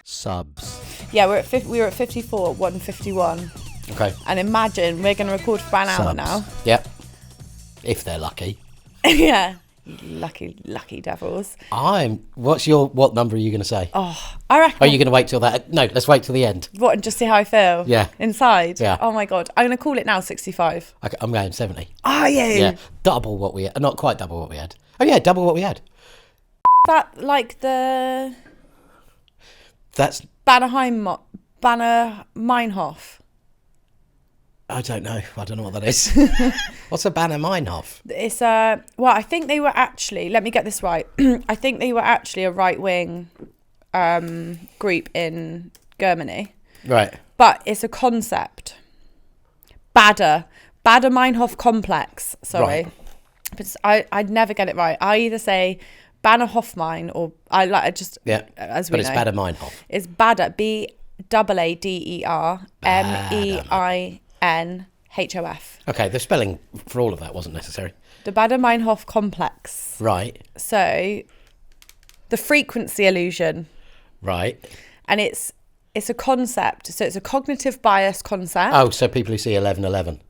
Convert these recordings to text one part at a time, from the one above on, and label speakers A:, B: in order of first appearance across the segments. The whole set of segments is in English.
A: Subs.
B: Yeah, we were at 54, 151.
A: Okay.
B: And imagine we're going to record for about an hour now.
A: Yep. If they're lucky.
B: Yeah. Lucky devils.
A: What number are you going to say?
B: Oh, I reckon.
A: Are you going to wait till that? No, let's wait till the end.
B: What, and just see how I feel?
A: Yeah.
B: Inside?
A: Yeah.
B: Oh my God. I'm going to call it now 65.
A: Okay, I'm going 70.
B: Are you?
A: Yeah. Double what we had. Not quite double what we had. Oh yeah, double what we had.
B: That like the...
A: That's...
B: Banner Meinhof.
A: I don't know what that is. What's a Banner Meinhof?
B: It's well, I think they were actually, let me get this right. I think they were actually a right-wing group in Germany.
A: Right.
B: But it's a concept. Bader Meinhof complex. Sorry.
A: Right.
B: But I'd never get it right. I either say Banner Hofmein or as we know.
A: But it's Bader Meinhof.
B: It's Bader, Bader Meinhof.
A: Okay, the spelling for all of that wasn't necessary.
B: The Bader Meinhof complex.
A: Right.
B: So, the frequency illusion.
A: Right.
B: And it's a concept. So it's a cognitive bias concept.
A: Oh, so people who see 11:11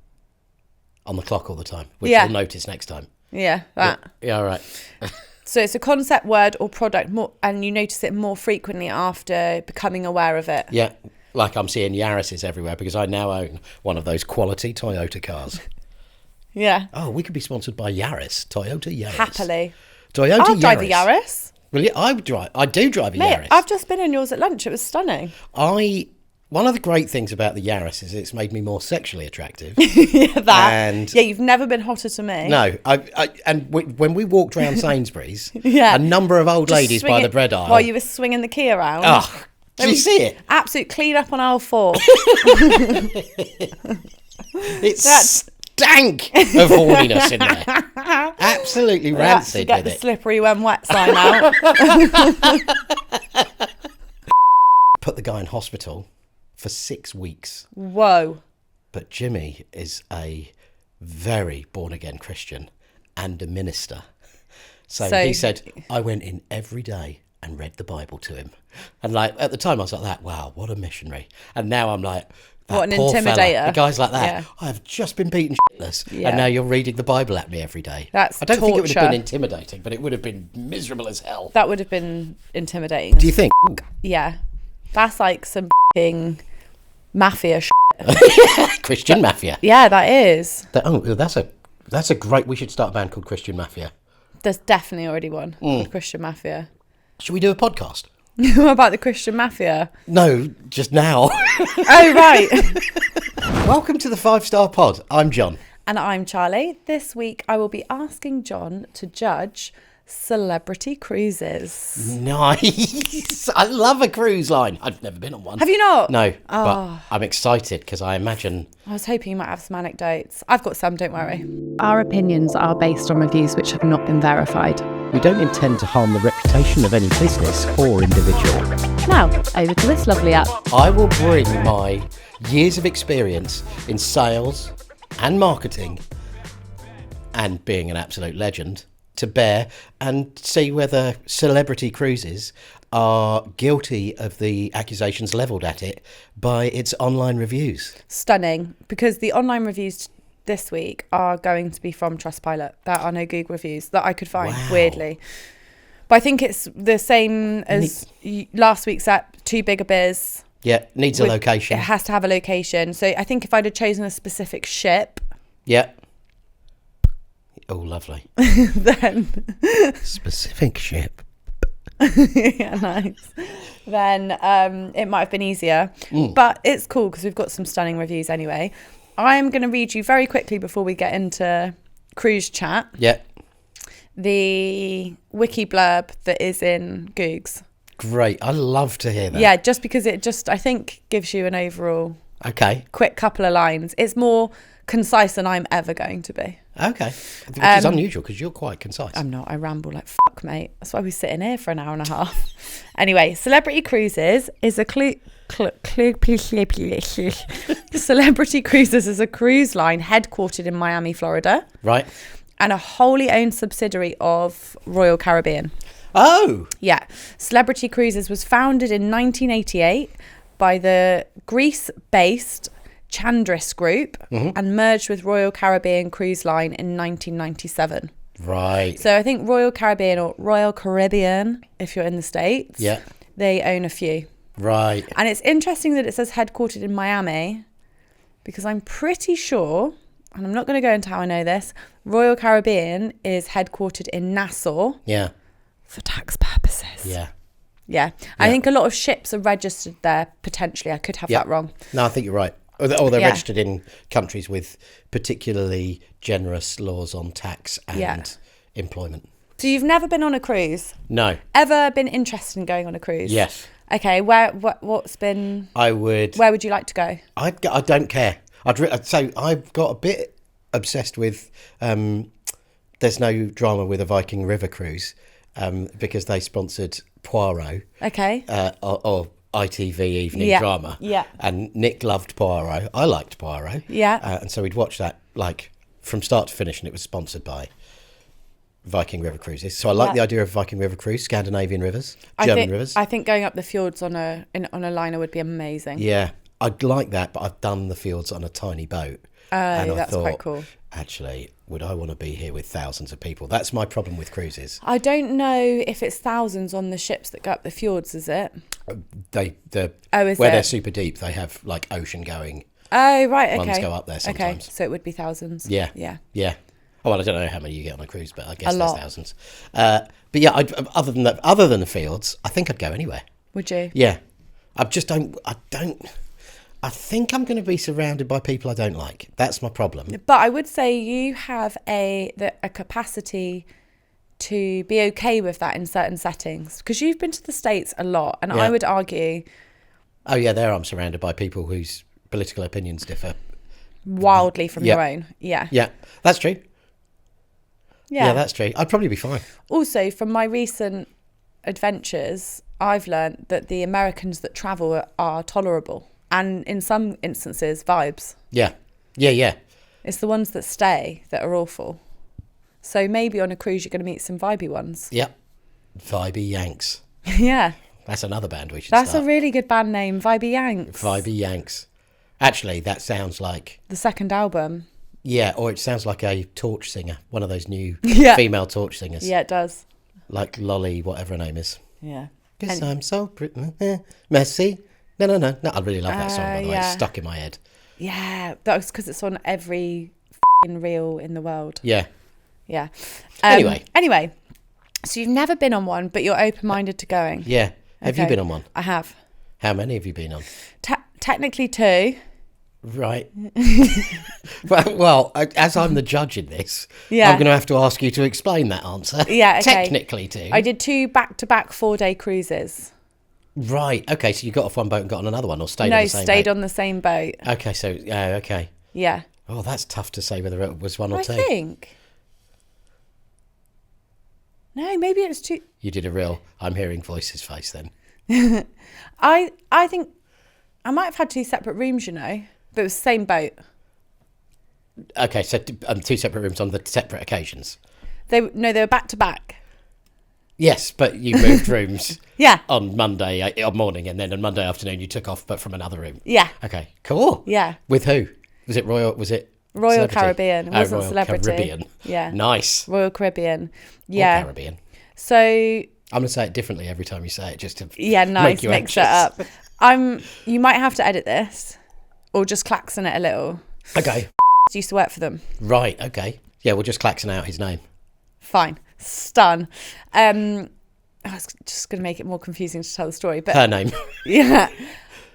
A: on the clock all the time, which
B: Yeah.
A: you'll notice next time.
B: Yeah, that.
A: Yeah, all right.
B: So it's a concept, word or product, and you notice it more frequently after becoming aware of it.
A: Yeah, like I'm seeing Yaris's everywhere because I now own one of those quality Toyota cars.
B: Yeah.
A: Oh, we could be sponsored by Yaris, Toyota Yaris.
B: Happily.
A: Toyota
B: I'll
A: Yaris.
B: drive a Yaris.
A: Well, yeah, I do drive a
B: Mate,
A: Yaris.
B: I've just been in yours at lunch. It was stunning.
A: One of the great things about the Yaris is it's made me more sexually attractive.
B: Yeah, that.
A: And
B: yeah, you've never been hotter to me.
A: no, when we walked around Sainsbury's,
B: Yeah.
A: a number of old
B: Just
A: ladies by
B: swinging-
A: the bread aisle.
B: While you were swinging the key around.
A: Oh, did you see it?
B: Absolute clean up on aisle 4.
A: It stank of horniness in there. Absolutely rancid
B: Get
A: with
B: the
A: it.
B: slippery when wet sign out.
A: Put the guy in hospital for 6 weeks.
B: Whoa.
A: But Jimmy is a very born-again Christian and a minister. So he said, I went in every day and read the Bible to him. And like at the time I was like that, wow, what a missionary. And now I'm like, that
B: What an
A: poor
B: intimidator.
A: fella, the guy's like that.
B: Yeah.
A: I've just been beaten shitless,
B: Yeah.
A: and now you're reading the Bible at me every day.
B: That's
A: I don't think it would have
B: torture.
A: been intimidating, but it would have been miserable as hell.
B: That would have been intimidating.
A: Do you think?
B: Yeah. That's like some f***ing mafia shit.
A: Christian Mafia.
B: Yeah, that is.
A: That's a great. We should start a band called Christian Mafia.
B: There's definitely already one. The Christian Mafia.
A: Should we do a podcast?
B: What about the Christian Mafia?
A: No, just now.
B: Oh, right.
A: Welcome to the 5-Star Pod. I'm John.
B: And I'm Charlie. This week I will be asking John to judge celebrity cruises.
A: Nice. I love a cruise line. I've never been on one.
B: Have you not?
A: No,
B: Oh.
A: but I'm excited because I imagine...
B: I was hoping you might have some anecdotes. I've got some, don't worry.
C: Our opinions are based on reviews which have not been verified.
A: We don't intend to harm the reputation of any business or individual.
C: Now, over to this lovely app.
A: I will bring my years of experience in sales and marketing and being an absolute legend to bear and see whether celebrity cruises are guilty of the accusations levelled at it by its online reviews.
B: Stunning, because the online reviews this week are going to be from Trustpilot. There are no Google reviews that I could find,
A: Wow.
B: weirdly. But I think it's the same as last week's app, Too Big a Biz.
A: Yeah, needs a location.
B: It has to have a location. So I think if I'd have chosen a specific ship,
A: Yeah. Oh, lovely.
B: then
A: Specific ship.
B: yeah, nice. Then it might have been easier. But it's cool because we've got some stunning reviews anyway. I'm going to read you very quickly before we get into cruise chat
A: Yeah.
B: the wiki blurb that is in Googs.
A: Great. I love to hear that.
B: Yeah, just because it just, I think, gives you an overall
A: Okay.
B: quick couple of lines. It's more concise than I'm ever going to be.
A: Okay. Which is unusual because you're quite concise.
B: I'm not. I ramble like fuck, mate. That's why we sit in here for an hour and a half. Anyway, Celebrity Cruises is a Celebrity Cruises is a cruise line headquartered in Miami, Florida,
A: Right.
B: and a wholly owned subsidiary of Royal Caribbean.
A: Oh,
B: Yeah. Celebrity Cruises was founded in 1988 by the Greece-based Chandris Group and merged with Royal Caribbean Cruise Line in 1997.
A: right.
B: So I think Royal Caribbean, or Royal Caribbean, if you're in the States,
A: Yeah.
B: they own a few.
A: Right.
B: And it's interesting that it says headquartered in Miami, because I'm pretty sure, and I'm not going to go into how I know this, Royal Caribbean is headquartered in Nassau
A: Yeah.
B: for tax purposes.
A: Yeah.
B: Yeah. I think a lot of ships are registered there, potentially. I could have that wrong.
A: No, I think you're right. Or they're
B: Yeah.
A: registered in countries with particularly generous laws on tax and employment.
B: So you've never been on a cruise?
A: No.
B: Ever been interested in going on a cruise?
A: Yes.
B: Okay. What's been...
A: I would.
B: Where would you like to go?
A: I don't care. So I've got a bit obsessed with. There's no drama with a Viking River cruise because they sponsored Poirot.
B: Okay.
A: Or ITV evening
B: Yeah.
A: drama.
B: Yeah.
A: And Nick loved Poirot. I liked Poirot.
B: Yeah.
A: And so we'd watch that like from start to finish, and it was sponsored by Viking River Cruises. So I like the idea of Viking River cruise, Scandinavian rivers, German rivers.
B: I think going up the fjords on a liner would be amazing.
A: Yeah, I'd like that, but I've done the fields on a tiny boat.
B: Oh,
A: and I
B: that's
A: thought,
B: quite cool.
A: Actually, would I want to be here with thousands of people? That's my problem with cruises.
B: I don't know if it's thousands on the ships that go up the fjords, is it?
A: They're super deep, they have like ocean going.
B: Oh, right, okay.
A: Ones go up there sometimes.
B: Okay, so it would be thousands.
A: Yeah.
B: Yeah.
A: Yeah. Oh, well, I don't know how many you get on a cruise, but I guess
B: A
A: there's
B: lot.
A: thousands. But yeah, other than that, other than the fields, I think I'd go anywhere.
B: Would you?
A: Yeah. I think I'm going to be surrounded by people I don't like. That's my problem.
B: But I would say you have a capacity to be okay with that in certain settings, because you've been to the States a lot, and
A: Yeah.
B: I would argue
A: Oh, yeah, there I'm surrounded by people whose political opinions differ.
B: wildly from
A: Yeah.
B: your own. Yeah.
A: Yeah, that's true.
B: Yeah.
A: Yeah, that's true. I'd probably be fine.
B: Also, from my recent adventures, I've learned that the Americans that travel are tolerable, and in some instances, vibes.
A: Yeah. Yeah, yeah.
B: It's the ones that stay that are awful. So maybe on a cruise, you're going to meet some vibey ones.
A: Yep. Vibey Yanks.
B: Yeah.
A: That's another band we should
B: That's
A: start.
B: a really good band name, Vibey Yanks.
A: Vibey Yanks. Actually, that sounds like...
B: The second album.
A: Yeah, or it sounds like a torch singer. One of those new
B: Yeah.
A: female torch singers.
B: Yeah, it does.
A: Like Lolly, whatever her name is.
B: Yeah.
A: Because I'm so messy. No. I really love that song, by the way.
B: yeah.
A: It's stuck in my head.
B: Yeah, that was because it's on every reel in the world.
A: Yeah.
B: Yeah.
A: Anyway,
B: so you've never been on one, but you're open-minded to going.
A: yeah. Have you
B: Okay.
A: been on one?
B: I have.
A: How many have you been on?
B: Technically 2.
A: Right. well, as I'm the judge in this,
B: Yeah.
A: I'm going to have to ask you to explain that answer.
B: Yeah, okay.
A: Technically, too.
B: I did 2 back-to-back 4-day cruises.
A: Right. Okay. So you got off one boat and got on another one, or stayed
B: No,
A: on the same
B: stayed
A: boat?
B: on the same boat.
A: Okay. So okay.
B: Yeah.
A: Oh, that's tough to say whether it was one or
B: I
A: two.
B: think. No, maybe it was 2.
A: You did a real I'm hearing voices face then.
B: I think I might have had 2 separate rooms, you know, but it was the same boat.
A: Okay. So 2 separate rooms on the separate occasions.
B: They were back to back.
A: Yes, but you moved rooms.
B: Yeah.
A: On Monday morning, and then on Monday afternoon you took off, but from another room.
B: Yeah.
A: Okay. Cool.
B: Yeah.
A: With who? Was it Royal? Was it
B: Royal
A: Celebrity?
B: Caribbean. It wasn't
A: Royal
B: Celebrity.
A: Caribbean.
B: Yeah.
A: Nice.
B: Royal Caribbean.
A: Or
B: Yeah.
A: Caribbean.
B: So
A: I'm going to say it differently every time you say it, just to
B: yeah, nice.
A: make you
B: Mix
A: anxious.
B: it up. You might have to edit this, or just klaxon it a little.
A: Okay.
B: Used to work for them.
A: Right. Okay. Yeah, we'll just klaxon out his name.
B: Fine. Stun. I was just going to make it more confusing to tell the story, but
A: Her name.
B: yeah.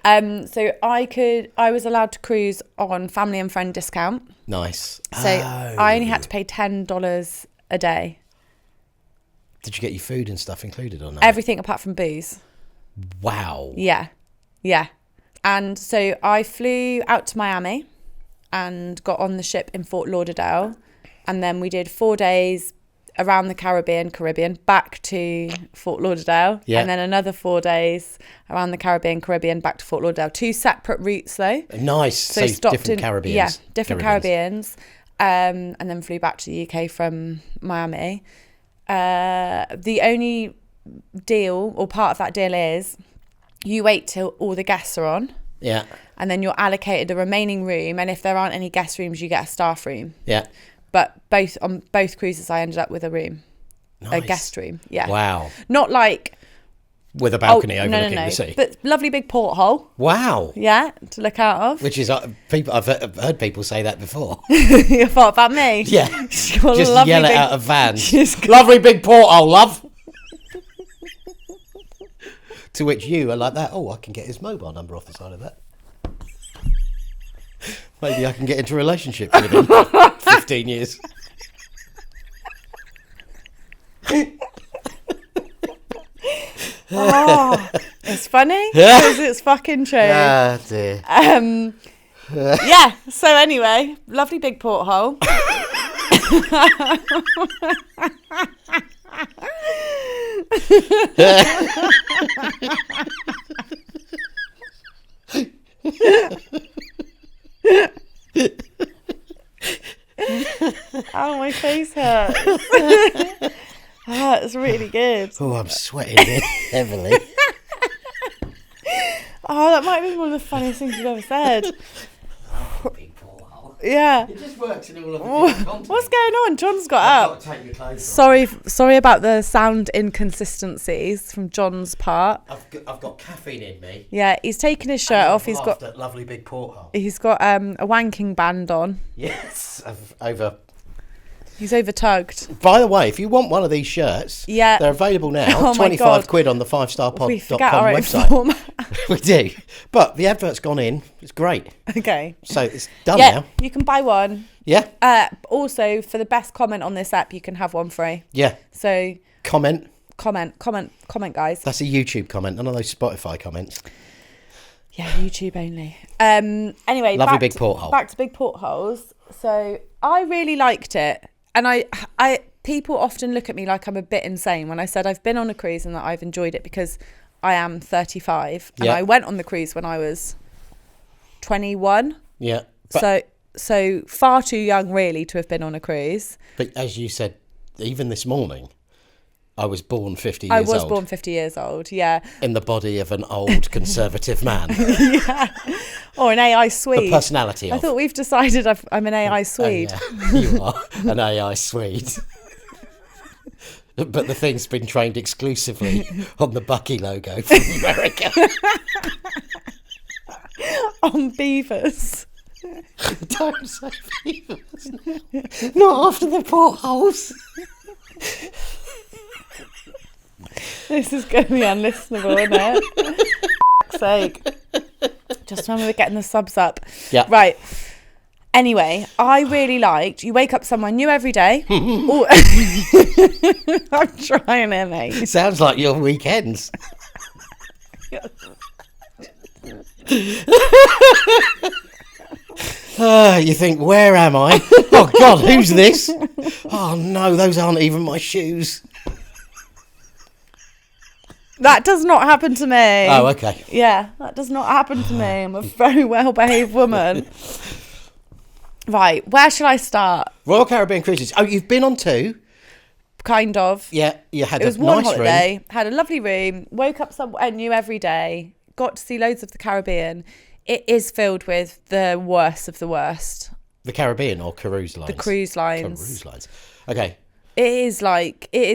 B: So I was allowed to cruise on family and friend discount.
A: Nice.
B: So I only had to pay $10 a day.
A: Did you get your food and stuff included on that?
B: Everything apart from booze.
A: Wow.
B: Yeah. Yeah. And so I flew out to Miami and got on the ship in Fort Lauderdale. And then we did 4 days around the Caribbean, back to Fort Lauderdale.
A: Yeah.
B: And then another 4 days around the Caribbean, back to Fort Lauderdale. 2 separate routes though.
A: Nice. So
B: stopped
A: different
B: in,
A: Caribbeans.
B: Yeah, different Caribbeans. And then flew back to the UK from Miami. The only deal, or part of that deal, is you wait till all the guests are on.
A: Yeah.
B: And then you're allocated a remaining room. And if there aren't any guest rooms, you get a staff room.
A: Yeah.
B: But on both cruises, I ended up with a room.
A: Nice.
B: A guest room. Yeah.
A: Wow.
B: Not like...
A: With a balcony overlooking the sea.
B: But lovely big porthole.
A: Wow.
B: Yeah, to look out of.
A: Which is, people. I've heard people say that before.
B: You thought about me?
A: Yeah.
B: Just
A: yell it out of vans. Lovely big porthole, love. To which you are like that. Oh, I can get his mobile number off the side of that. Maybe I can get into a relationship with him. 15 years.
B: Oh, it's funny because it's fucking true.
A: Ah, dear.
B: Yeah. So anyway, lovely big porthole. Oh, my face hurts. It's really good.
A: Oh, I'm sweating heavily.
B: Oh, that might be one of the funniest things you've ever said. Yeah.
A: It just works in all of the content.
B: What's going on? John's got up.
A: Take your clothes off.
B: Sorry about the sound inconsistencies from John's part.
A: I've got caffeine in me.
B: Yeah, he's taken his shirt off. He's got
A: that lovely big porthole.
B: He's got a wanking band on.
A: Yes,
B: He's over tugged.
A: By the way, if you want one of these shirts,
B: yeah,
A: they're available now.
B: Oh
A: 25 quid on the 5starpod.com
B: we forget our
A: website. We do. But the advert's gone in. It's great.
B: Okay.
A: So it's done now.
B: You can buy one.
A: Yeah.
B: Also, for the best comment on this app, you can have one free.
A: Yeah.
B: So
A: comment,
B: guys.
A: That's a YouTube comment, none of those Spotify comments.
B: Yeah, YouTube only. Anyway,
A: lovely big porthole.
B: Back to big portholes. So I really liked it. And I people often look at me like I'm a bit insane when I said I've been on a cruise and that I've enjoyed it because I am 35 and I went on the cruise when I was 21.
A: Yeah.
B: So far too young really to have been on a cruise.
A: But as you said, even this morning, I was born 50 years old.
B: I was born 50 years old, yeah.
A: In the body of an old conservative man.
B: Yeah. Or an AI Swede.
A: The personality of.
B: I thought we've decided I'm an AI Swede.
A: Oh, yeah. You are an AI Swede. But the thing's been trained exclusively on the Bucky logo from America.
B: On beavers.
A: Don't say beavers. Not after the portholes.
B: This is going to be unlistenable, isn't it? For sake. Just when we were getting the subs up.
A: Yeah.
B: Right. Anyway, I really liked, you wake up somewhere new every day. I'm trying it, mate.
A: It sounds like your weekends. You think, where am I? Oh, God, who's this? Oh, no, those aren't even my shoes.
B: That does not happen to me.
A: Oh, okay.
B: Yeah, that does not happen to me. I'm a very well-behaved woman. Right, where should I start?
A: Royal Caribbean Cruises. Oh, you've been on 2?
B: Kind of.
A: Yeah, you had
B: it was
A: a
B: one
A: nice
B: holiday,
A: room.
B: Had a lovely room, woke up somewhere new every day, got to see loads of the Caribbean. It is filled with the worst of the worst.
A: The Caribbean or cruise lines?
B: The cruise lines.
A: Cruise lines. Okay.
B: It is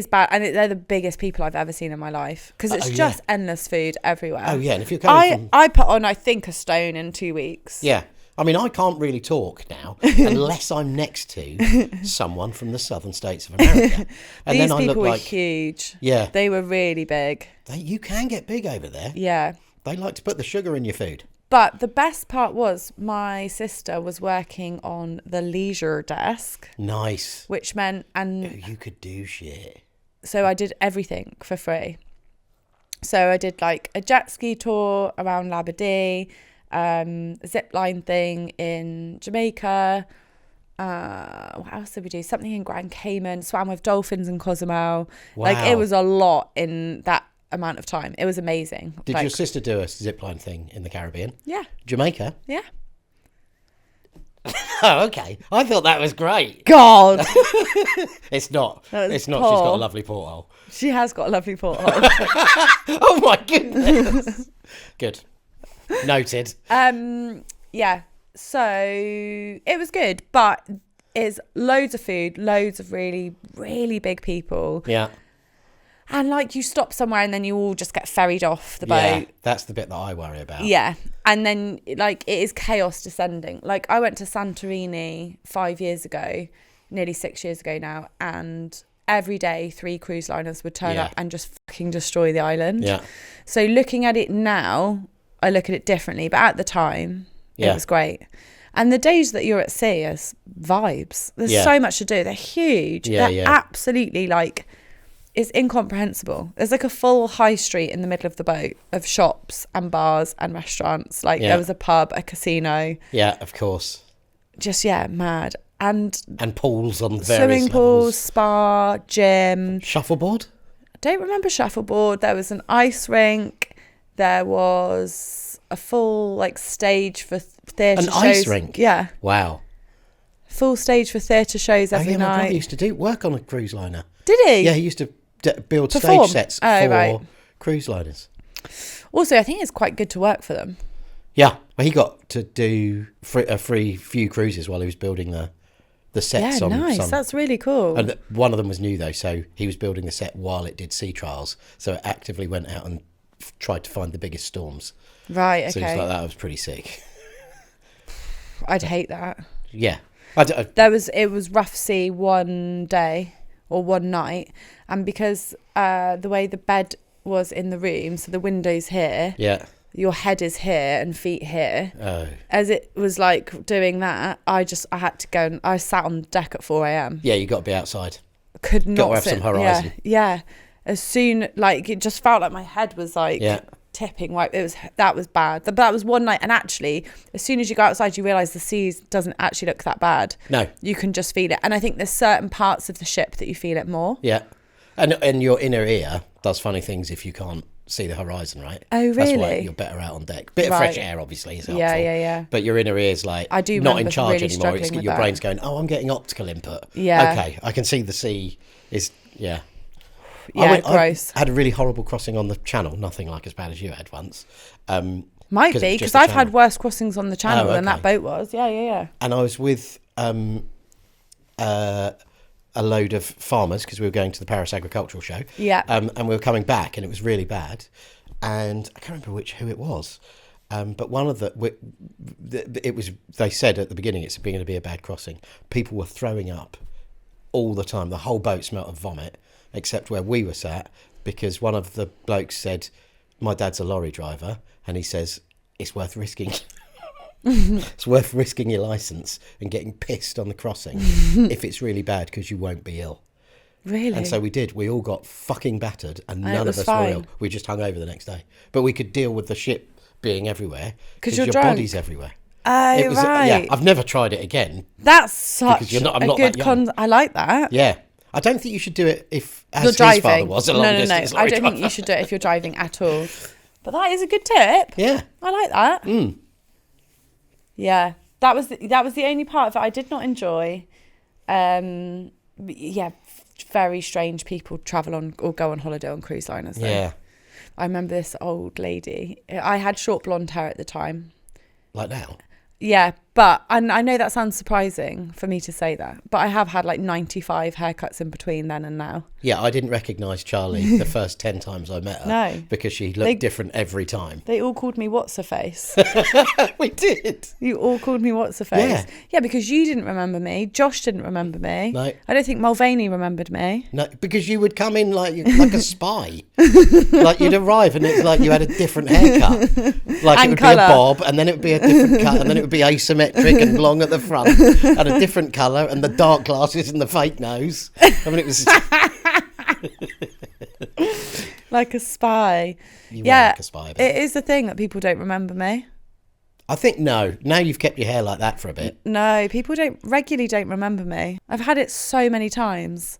B: bad, and they're the biggest people I've ever seen in my life because it's just endless food everywhere.
A: Oh yeah, and if you're coming
B: I put on, I think, a stone in 2 weeks.
A: Yeah, I mean, I can't really talk now unless I'm next to someone from the southern states of America. And
B: These
A: then I
B: people
A: look
B: were
A: like,
B: huge.
A: Yeah,
B: they were really big.
A: You can get big over there.
B: Yeah,
A: they like to put the sugar in your food.
B: But the best part was my sister was working on the leisure desk.
A: Nice.
B: Which meant...
A: you could do shit.
B: So I did everything for free. So I did like a jet ski tour around Labadee, a zip line thing in Jamaica. What else did we do? Something in Grand Cayman, swam with dolphins in Cozumel.
A: Wow.
B: Like it was a lot in that amount of time. It was amazing.
A: Did your sister do a zipline thing in the Caribbean?
B: Yeah.
A: Jamaica?
B: Yeah.
A: Oh, okay. I thought that was great.
B: God.
A: It's not. It's not.
B: poor.
A: She's got a lovely porthole.
B: She has got a lovely porthole.
A: Oh my goodness. Good. Noted.
B: Yeah. So it was good, but it's loads of food, loads of really, really big people.
A: Yeah.
B: And like you stop somewhere and then you all just get ferried off the boat.
A: Yeah, that's the bit that I worry about.
B: Yeah. And then like it is chaos descending. Like I went to Santorini 5 years ago, nearly 6 years ago now, and every day 3 cruise liners would turn up and just fucking destroy the island.
A: Yeah.
B: So looking at it now, I look at it differently. But at the time, it was great. And the days that you're at sea are vibes. There's so much to do. They're huge. They're absolutely like... It's incomprehensible. There's like a full high street in the middle of the boat of shops and bars and restaurants. Like there was a pub, a casino.
A: Yeah, of course.
B: Just, mad. And
A: pools on various
B: swimming pools,
A: levels.
B: spa, gym.
A: Shuffleboard?
B: I don't remember shuffleboard. There was an ice rink. There was a full like stage for theatre shows.
A: An ice rink?
B: Yeah.
A: Wow.
B: Full stage for theatre shows every
A: My
B: night.
A: brother used to do work on a cruise liner.
B: Did he?
A: Yeah, he used to build
B: Perform?
A: stage sets for cruise liners.
B: Also, I think it's quite good to work for them.
A: Yeah, well, he got to do a free few cruises while he was building the sets on.
B: Nice. That's really cool.
A: And one of them was new though, so he was building the set while it did sea trials. So it actively went out and tried to find the biggest storms.
B: Right. Okay.
A: So it's like that was pretty sick.
B: I'd hate that.
A: Yeah.
B: It was rough sea one day or one night, and because the way the bed was in the room, so the window's here, your head is here and feet here. As it was like doing that, I had to go, and I sat on that at 4 a.m.
A: Yeah, you got to be outside.
B: Could not
A: got to have
B: sit.
A: some horizon.
B: Yeah. As soon, like, it just felt like my head was like tipping. Like that was bad. But that was one night, and actually, as soon as you go outside, you realise the sea doesn't actually look that bad. No, you can just feel it, and I think there's certain parts of the ship that you feel it more. Yeah,
A: and your inner ear does funny things if you can't see the horizon, right?
B: Oh, really?
A: That's why you're better out on deck. Bit of fresh air, obviously, is helpful.
B: Yeah.
A: But your inner ear's like
B: I do
A: not in charge
B: really
A: anymore. It's your brain's going, oh, I'm getting optical input. Yeah. Okay, I can see the sea is
B: gross.
A: I had a really horrible crossing on the channel. Nothing like as bad as you had once.
B: Might be, because I've had worse crossings on the channel than that boat was. Yeah.
A: And I was with a load of farmers because we were going to the Paris Agricultural Show. Yeah. And we were coming back, and it was really bad. And I can't remember who it was. But one of they said at the beginning it's going to be a bad crossing. People were throwing up all the time. The whole boat smelt of vomit, except where we were sat, because one of the blokes said, my dad's a lorry driver, and he says, it's worth risking. It's worth risking your licence and getting pissed on the crossing if it's really bad, because you won't be ill. Really? And so we did. We all got fucking battered, and none of us were ill. We just hung over the next day. But we could deal with the ship being everywhere because your body's everywhere.
B: Oh, it was, right.
A: Yeah, I've never tried it again.
B: That's such a good I like that.
A: Yeah. I don't think you should do it if, as
B: you're
A: his
B: driving.
A: father was, a long-distance lorry
B: I don't
A: driver.
B: think you should do it if you're driving at all. But that is a good tip.
A: Yeah.
B: I like that. Mm. Yeah. That was the only part of it I did not enjoy. Very strange people travel on or go on holiday on cruise liners. Though. Yeah. I remember this old lady. I had short blonde hair at the time.
A: Like now?
B: Yeah, but and I know that sounds surprising for me to say that, but I have had like 95 haircuts in between then and now.
A: Yeah, I didn't recognise Charlie the first 10 times I met her. No. Because she looked different every time.
B: They all called me What's-Her-Face.
A: We did.
B: You all called me What's-Her-Face. Yeah, because you didn't remember me. Josh didn't remember me. No. I don't think Mulvaney remembered me.
A: No, because you would come in like a spy. Like you'd arrive and it's like you had a different haircut. Like and it would colour. Be a bob, and then it would be a different cut, and then it would be asymmetric and long at the front, and a different colour, and the dark glasses and the fake nose. I mean, it was
B: like a spy.
A: You were like a spy.
B: It is the thing that people don't remember me.
A: I think no. Now you've kept your hair like that for a bit.
B: No, people don't remember me. I've had it so many times.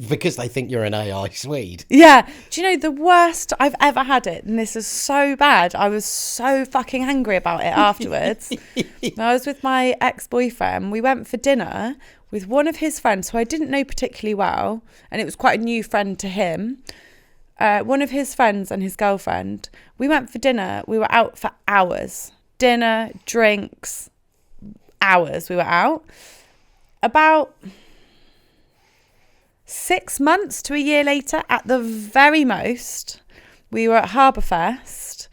A: Because they think you're an AI Swede.
B: Yeah. Do you know the worst I've ever had it? And this is so bad. I was so fucking angry about it afterwards. I was with my ex-boyfriend. We went for dinner. with one of his friends who I didn't know particularly well, and it was quite a new friend to him. One of his friends and his girlfriend, we went for dinner. We were out for hours. Dinner, drinks, hours we were out. About 6 months to a year later, at the very most, we were at Harbourfest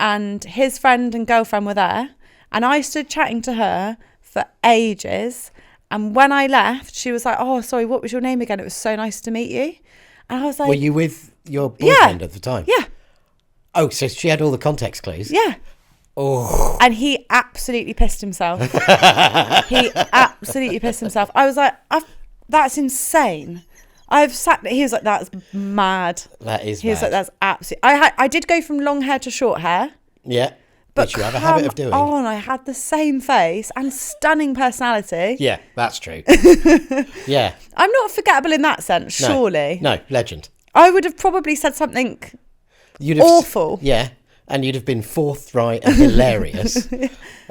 B: and his friend and girlfriend were there, and I stood chatting to her for ages, and when I left she was like, oh sorry, what was your name again? It was so nice to meet you. And I was like, were
A: you with your boyfriend at the time?
B: Yeah.
A: Oh, so she had all the context clues?
B: Yeah.
A: Oh.
B: And he absolutely pissed himself. He absolutely pissed himself. I was like, that's insane. He was like, that's mad.
A: That is
B: He was
A: mad.
B: like, that's absolutely. I did go from long hair to short hair.
A: Yeah.
B: But
A: which you have a habit of doing.
B: Oh, and I had the same face and stunning personality.
A: Yeah, that's true. Yeah.
B: I'm not forgettable in that sense, surely.
A: No, legend.
B: I would have probably said something awful.
A: Yeah. And you'd have been forthright and hilarious.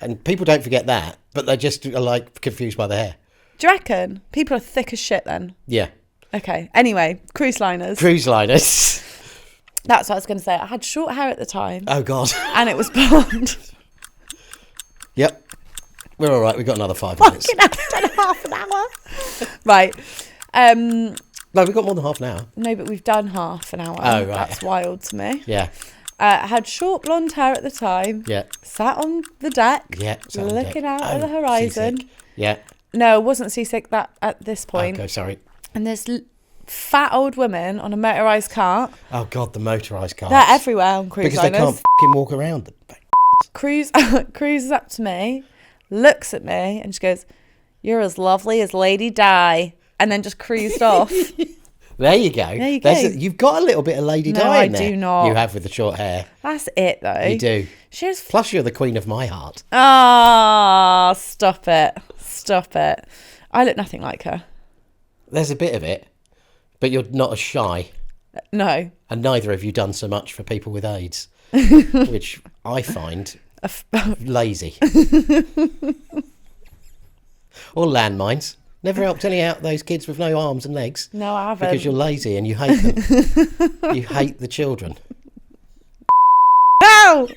A: And people don't forget that, but they just are like confused by the hair.
B: Do you reckon? People are thick as shit then.
A: Yeah.
B: Okay. Anyway, cruise liners.
A: Cruise liners.
B: That's what I was going to say. I had short hair at the time.
A: Oh, God.
B: And it was blonde.
A: Yep. We're all right. We've got another 5 minutes.
B: Fucking half an hour. Right.
A: No, we've got more than half an hour.
B: No, but we've done half an hour.
A: Oh, right.
B: That's wild to me.
A: Yeah.
B: I had short blonde hair at the time.
A: Yeah.
B: Sat on the deck.
A: Yeah.
B: Looking out at the horizon.
A: Seasick. Yeah.
B: No, I wasn't seasick at this point.
A: Okay, sorry.
B: And this fat old woman on a motorised cart.
A: Oh, God, the motorised cars.
B: They're everywhere on cruise
A: because
B: liners.
A: they can't f***ing walk around them.
B: Cruises up to me, looks at me, and she goes, "You're as lovely as Lady Di," and then just cruised off.
A: There you go.
B: There you go.
A: You've got a little bit of Lady Di
B: I
A: in there.
B: do not.
A: You have with the short hair.
B: That's it, though.
A: You do.
B: She's
A: Plus, you're the queen of my heart.
B: Ah, stop it. Stop it. I look nothing like her.
A: There's a bit of it, but you're not as shy.
B: No.
A: And neither have you done so much for people with AIDS, which I find lazy. Or landmines. Never helped any out those kids with no arms and legs.
B: No, I haven't.
A: Because you're lazy and you hate them. You hate the children.
B: No!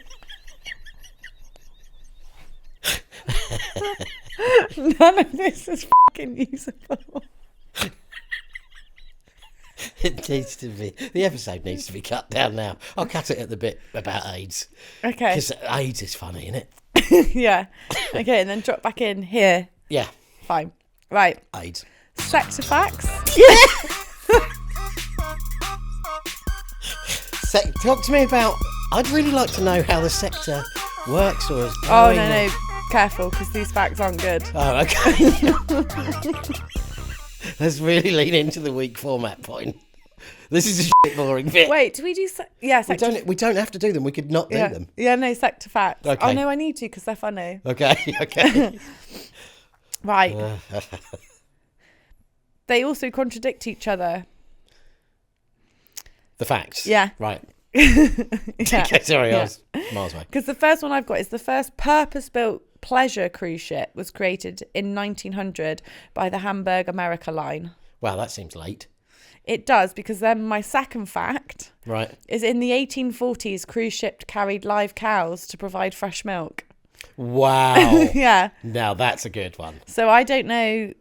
B: None of this is fucking usable.
A: It needs to be. The episode needs to be cut down now. I'll cut it at the bit about AIDS.
B: Okay.
A: Because AIDS is funny, isn't it?
B: Yeah. Okay, and then drop back in here.
A: Yeah.
B: Fine. Right.
A: AIDS.
B: Sector facts.
A: Yeah. Talk to me about. I'd really like to know how the sector works or is going.
B: Oh, no. Careful, because these facts aren't good.
A: Oh, okay. Let's really lean into the weak format point. This is a shit boring bit.
B: Wait, do we do...
A: We don't have to do them. We could not do them.
B: Yeah, no, sector facts.
A: Okay.
B: Oh, no, I need to, because they're funny.
A: Okay.
B: Right. They also contradict each other.
A: The facts?
B: Yeah.
A: Right.
B: Yeah.
A: Okay, sorry, I was miles away.
B: Because the first one I've got is the first purpose-built pleasure cruise ship was created in 1900 by the Hamburg America line.
A: Wow, that seems late.
B: It does, because then my second fact is in the 1840s, cruise ships carried live cows to provide fresh milk.
A: Wow.
B: Yeah.
A: Now that's a good one.
B: So I don't know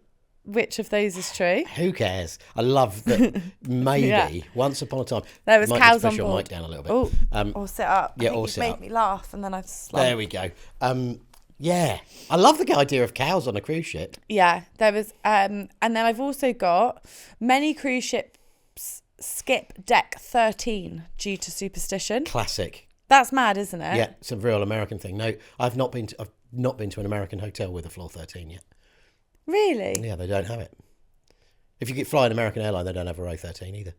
B: which of those is true.
A: Who cares? I love that maybe once upon a time
B: there was cows on
A: push your
B: board.
A: mic down a little bit.
B: Or sit up.
A: Yeah,
B: I think
A: or
B: you've
A: sit
B: made
A: up.
B: me laugh, and then I've slumped.
A: There we go. Yeah, I love the idea of cows on a cruise ship.
B: Yeah, there was, and then I've also got many cruise ships skip deck 13 due to superstition.
A: Classic.
B: That's mad, isn't it?
A: Yeah, it's a real American thing. No, I've not been to an American hotel with a floor 13 yet.
B: Really?
A: Yeah, they don't have it. If you fly an American airline, they don't have a row 13 either.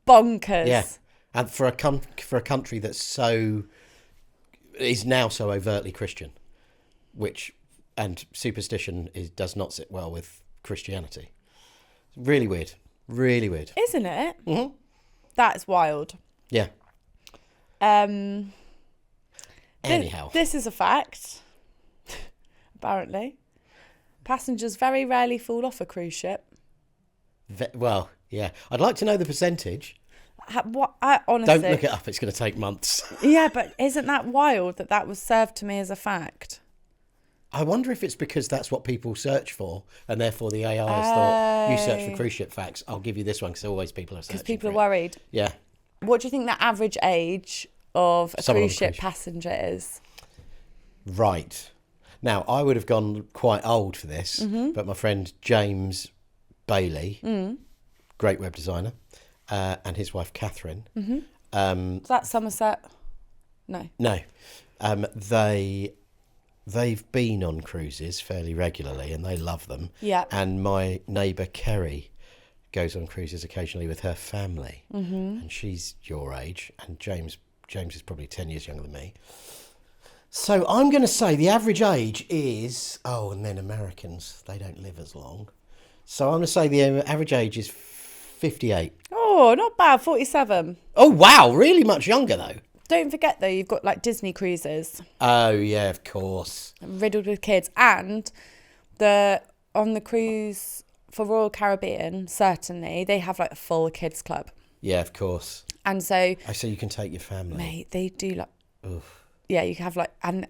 B: Bonkers.
A: Yeah, and for a country that's is now so overtly Christian, and superstition does not sit well with Christianity. Really weird. Really weird.
B: Isn't it?
A: Mm-hmm.
B: That's wild.
A: Yeah. Anyhow.
B: This is a fact. Apparently. Passengers very rarely fall off a cruise ship.
A: Well, yeah. I'd like to know the percentage.
B: What I honestly
A: Don't look it up. It's going to take months.
B: Yeah, but isn't that wild that was served to me as a fact?
A: I wonder if it's because that's what people search for, and therefore the AI has thought, you search for cruise ship facts, I'll give you this one, because always people are searching
B: Because people
A: for
B: are
A: it.
B: worried.
A: Yeah.
B: What do you think the average age of a
A: Someone on
B: cruise
A: a
B: ship
A: cruise ship.
B: passenger is?
A: Right. Now, I would have gone quite old for this, but my friend James Bailey, great web designer, and his wife Catherine.
B: Is that Somerset? No.
A: No. They've been on cruises fairly regularly and they love them.
B: Yeah.
A: And my neighbour Kerry goes on cruises occasionally with her family. And she's your age, and James is probably 10 years younger than me. So I'm going to say the average age is... Oh, and then Americans, they don't live as long. So I'm going to say the average age is 58.
B: Oh, not bad. 47.
A: Oh, wow. Really much younger, though.
B: Don't forget, though, you've got like Disney cruises
A: Oh, yeah, of course.
B: riddled with kids. And on the cruise for Royal Caribbean, certainly, they have like a full kids club.
A: Yeah, of course.
B: And so...
A: Oh, so you can take your family.
B: Mate, they do like...
A: Oof.
B: Yeah, you can have like... And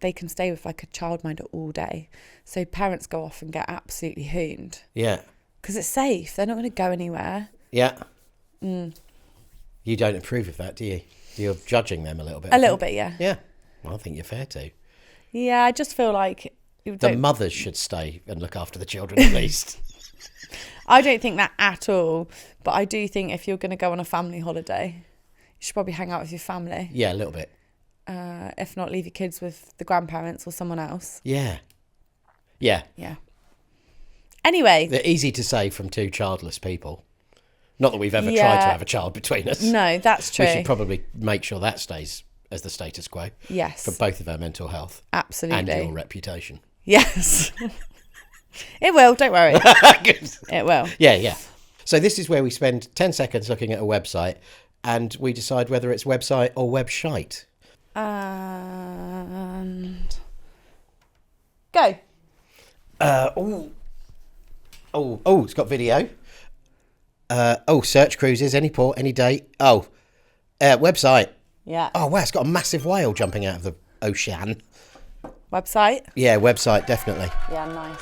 B: they can stay with like a childminder all day. So parents go off and get absolutely hooned.
A: Yeah.
B: Because it's safe. They're not going to go anywhere.
A: Yeah. You don't approve of that, do you? You're judging them a little bit.
B: A little bit, yeah.
A: Yeah. Well, I think you're fair to.
B: Yeah, I just feel like...
A: The mothers should stay and look after the children at least.
B: I don't think that at all. But I do think if you're going to go on a family holiday, you should probably hang out with your family.
A: Yeah, a little bit.
B: If not, leave your kids with the grandparents or someone else.
A: Yeah. Yeah.
B: Yeah. Anyway.
A: They're easy to say from two childless people. Not that we've ever tried to have a child between us.
B: No, that's true.
A: We should probably make sure that stays as the status quo.
B: Yes.
A: For both of our mental health.
B: Absolutely.
A: And your reputation.
B: Yes. It will, don't worry.
A: Good.
B: It will.
A: Yeah, yeah. So this is where we spend 10 seconds looking at a website and we decide whether it's website or webshite.
B: And... Go.
A: It's got video. Search cruises, any port, any date. Website.
B: Yeah.
A: Oh, wow, it's got a massive whale jumping out of the ocean.
B: Website?
A: Yeah, website, definitely.
B: Yeah, nice.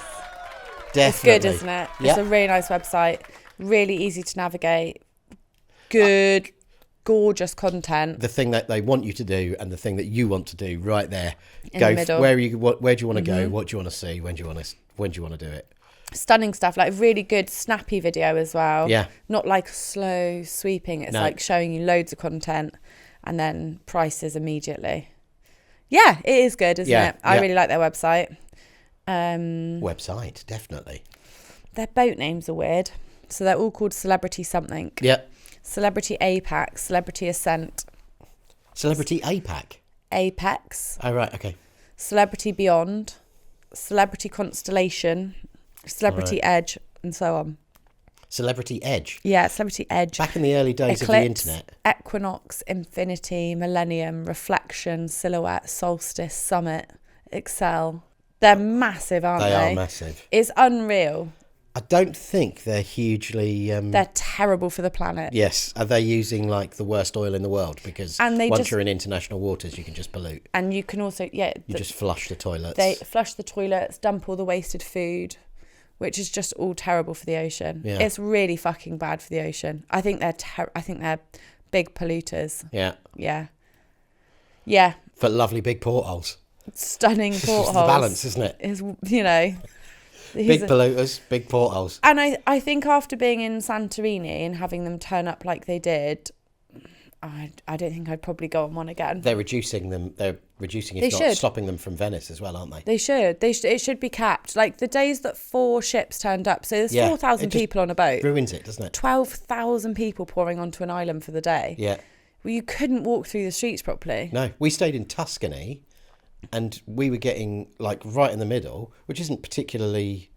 A: Definitely.
B: It's good, isn't it?
A: Yeah.
B: It's a really nice website. Really easy to navigate. Good, gorgeous content.
A: The thing that they want you to do and the thing that you want to do right there.
B: In the middle.
A: Where do you want to go? What do you want to see? When do you want to do it?
B: Stunning stuff, like really good snappy video as well.
A: Yeah.
B: Not like slow sweeping. It's
A: No.
B: like showing you loads of content and then prices immediately. Yeah, it is good, isn't it? I really like their website.
A: Website, definitely.
B: Their boat names are weird. So they're all called Celebrity something.
A: Yeah.
B: Celebrity Apex, Celebrity Ascent.
A: Celebrity APAC.
B: Apex.
A: Oh, right, okay.
B: Celebrity Beyond. Celebrity Constellation. Celebrity Edge, and so on.
A: Celebrity Edge.
B: Yeah, Celebrity Edge.
A: Back in the early days
B: Eclipse,
A: of the internet.
B: Equinox, Infinity, Millennium, Reflection, Silhouette, Solstice, Summit, Excel. They're massive, aren't they?
A: They are massive.
B: It's unreal.
A: I don't think they're hugely...
B: They're terrible for the planet.
A: Yes. Are they using like the worst oil in the world? Because once you're in international waters, you can just pollute.
B: And you can also,
A: You just flush the toilets.
B: They flush the toilets, dump all the wasted food, which is just all terrible for the ocean.
A: Yeah.
B: It's really fucking bad for the ocean. I think they're big polluters.
A: Yeah.
B: Yeah. Yeah.
A: For lovely big portholes.
B: Stunning
A: It's
B: portholes.
A: the balance, isn't it?
B: Is
A: Big polluters, big portholes.
B: And I think after being in Santorini and having them turn up like they did, I don't think I'd probably go on one again.
A: They're reducing them. They're reducing, if not stopping them from Venice as well, aren't they?
B: They should. It should be capped. Like the days that 4 ships turned up. So there's 4,000 people on a boat.
A: Ruins it, doesn't it?
B: 12,000 people pouring onto an island for the day.
A: Yeah.
B: Well, you couldn't walk through the streets properly.
A: No, we stayed in Tuscany, and we were getting like right in the middle, which isn't particularly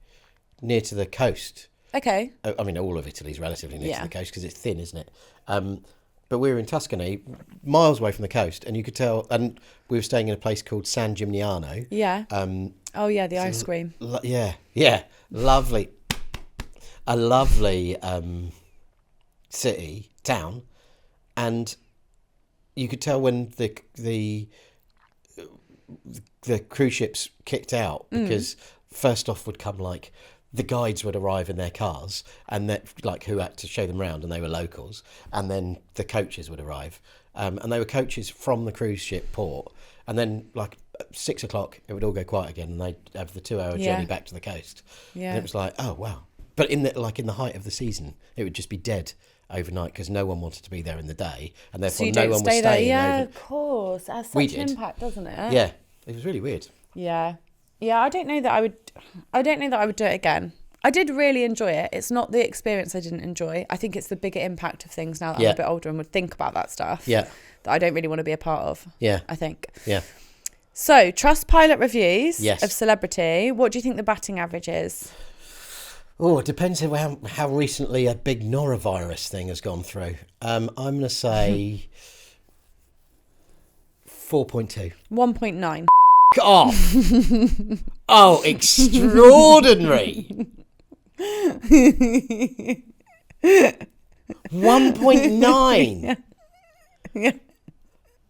A: near to the coast.
B: Okay.
A: I mean, all of Italy's relatively near to the coast because it's thin, isn't it? but we were in Tuscany, miles away from the coast, and you could tell. And we were staying in a place called San Gimignano.
B: Yeah. Oh yeah, the ice cream.
A: Yeah, lovely, a lovely town, and you could tell when the cruise ships kicked out, because first off would come like the guides would arrive in their cars, and that like who had to show them around, and they were locals, and then the coaches would arrive, and they were coaches from the cruise ship port, and then like at 6 o'clock it would all go quiet again, and they'd have the 2-hour journey back to the coast.
B: Yeah.
A: And it was like, oh wow. But in the height of the season, it would just be dead overnight because no one wanted to be there in the day, and therefore no one was staying
B: there. Yeah,
A: over.
B: of course. It has such an impact, doesn't it?
A: Yeah, it was really weird.
B: Yeah. I don't know that I would do it again. I did really enjoy it. It's not the experience I didn't enjoy. I think it's the bigger impact of things now that I'm a bit older and would think about that stuff.
A: Yeah.
B: That I don't really want to be a part of.
A: Yeah.
B: I think.
A: Yeah.
B: So, Trustpilot reviews
A: Yes.
B: of celebrity. What do you think the batting average is?
A: Oh, it depends on how recently a big norovirus thing has gone through. I'm going to say 4.2.
B: 1.9.
A: Off. Oh, extraordinary. 1.9.
B: Yeah.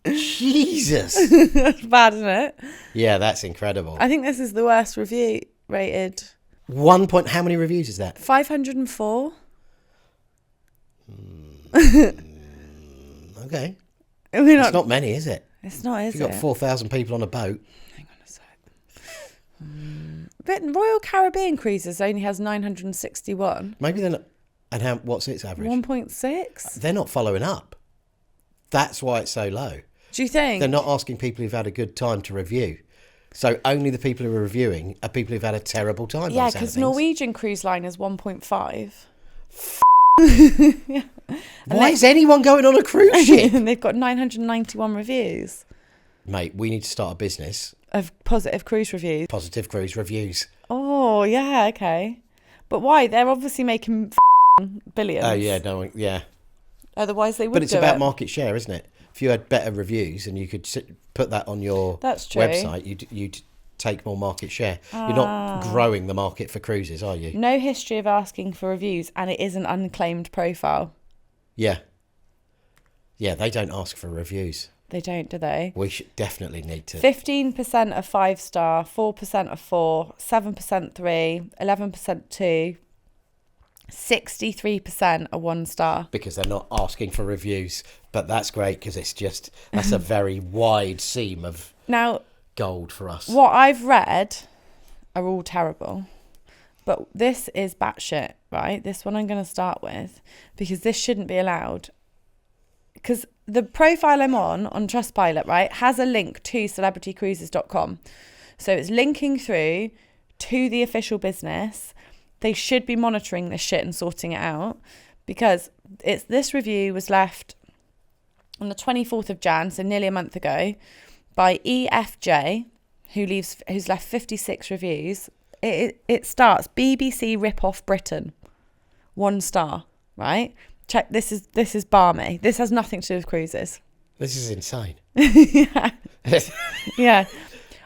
A: Jesus.
B: That's bad, isn't it?
A: Yeah, that's incredible.
B: I think this is the worst review rated.
A: How many reviews is that?
B: 504.
A: Okay.
B: We're
A: It's not many, is it?
B: It's not, is
A: You've got
B: it?
A: 4,000 people on a boat.
B: Hang on a sec. But Royal Caribbean Cruises only has 961.
A: Maybe they're not. And what's its average?
B: 1.6.
A: They're not following up. That's why it's so low.
B: Do you think?
A: They're not asking people who've had a good time to review. So only the people who are reviewing are people who've had a terrible time.
B: Yeah, because Norwegian Cruise Line is 1.5.
A: Yeah. Why is anyone going on a cruise ship?
B: And they've got 991 reviews.
A: Mate, we need to start a business.
B: Of positive cruise reviews.
A: Positive cruise reviews.
B: Oh, yeah, okay. But why? They're obviously making billions.
A: Oh, yeah, no, yeah.
B: Otherwise they would.
A: But it's about market share, isn't it? If you had better reviews and you could put that on your website, you'd take more market share. You're not growing the market for cruises, are you?
B: No history of asking for reviews, and it is an unclaimed profile.
A: Yeah. Yeah, they don't ask for reviews.
B: They don't, do they?
A: We should definitely need to.
B: 15% are 5-star, 4% are 4, 7% 3, 11% 2, 63% are 1-star.
A: Because they're not asking for reviews. But that's great because that's a very wide seam of gold for us.
B: What I've read are all terrible. But this is batshit, right? This one I'm going to start with because this shouldn't be allowed. Because the profile I'm on Trustpilot, right, has a link to celebritycruises.com. So it's linking through to the official business. They should be monitoring this shit and sorting it out because this review was left on the 24th of Jan, so nearly a month ago, by EFJ, who's left 56 reviews. It starts BBC Rip-Off Britain, 1 star, right? Check, this is balmy. This has nothing to do with cruises.
A: This is insane.
B: Yeah. Yeah.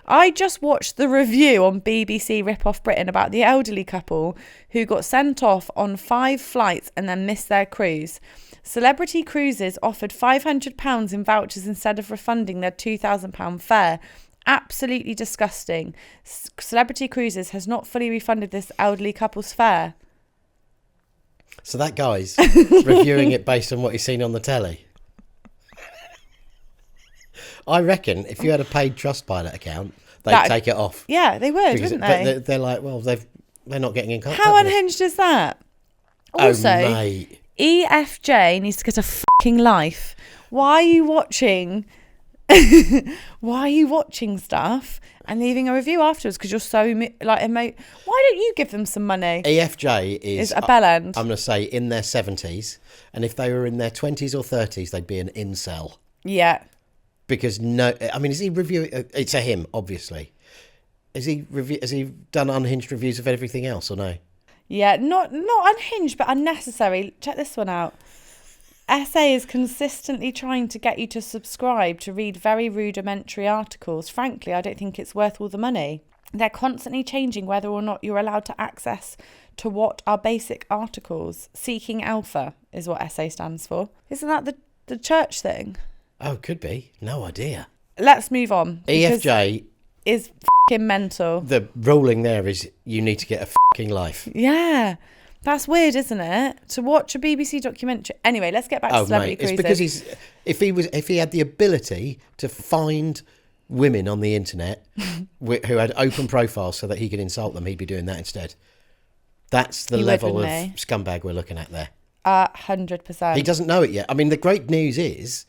B: I just watched the review on BBC Rip-Off Britain about the elderly couple who got sent off on 5 flights and then missed their cruise. Celebrity Cruises offered £500 in vouchers instead of refunding their £2,000 fare. Absolutely disgusting. Celebrity Cruises has not fully refunded this elderly couple's fare.
A: So that guy's reviewing it based on what he's seen on the telly. I reckon if you had a paid Trustpilot account, they'd take it off.
B: Yeah, they would, wouldn't they?
A: But they're like, well, they're not getting in contact.
B: How unhinged is that? Also,
A: oh, mate.
B: EFJ needs to get a fucking life. Why are you watching? Why are you watching stuff and leaving a review afterwards? Because you're so Why don't you give them some money?
A: EFJ
B: is a bell end.
A: I'm going to say in their 70s, and if they were in their 20s or 30s, they'd be an incel.
B: Yeah.
A: Because is he reviewing? It's a him, obviously. Has he done unhinged reviews of everything else or no?
B: Yeah, not unhinged, but unnecessary. Check this one out. SA is consistently trying to get you to subscribe to read very rudimentary articles. Frankly, I don't think it's worth all the money. They're constantly changing whether or not you're allowed to access to what are basic articles. Seeking Alpha is what SA stands for. Isn't that the church thing?
A: Oh, could be. No idea.
B: Let's move on.
A: EFJ
B: is f***ing mental.
A: The ruling there is you need to get a f***ing life.
B: Yeah. That's weird, isn't it? To watch a BBC documentary. Anyway, let's get back to celebrity cruises.
A: It's because if he had the ability to find women on the internet who had open profiles so that he could insult them, he'd be doing that instead. That's the level of scumbag we're looking at there.
B: 100%.
A: He doesn't know it yet. I mean, the great news is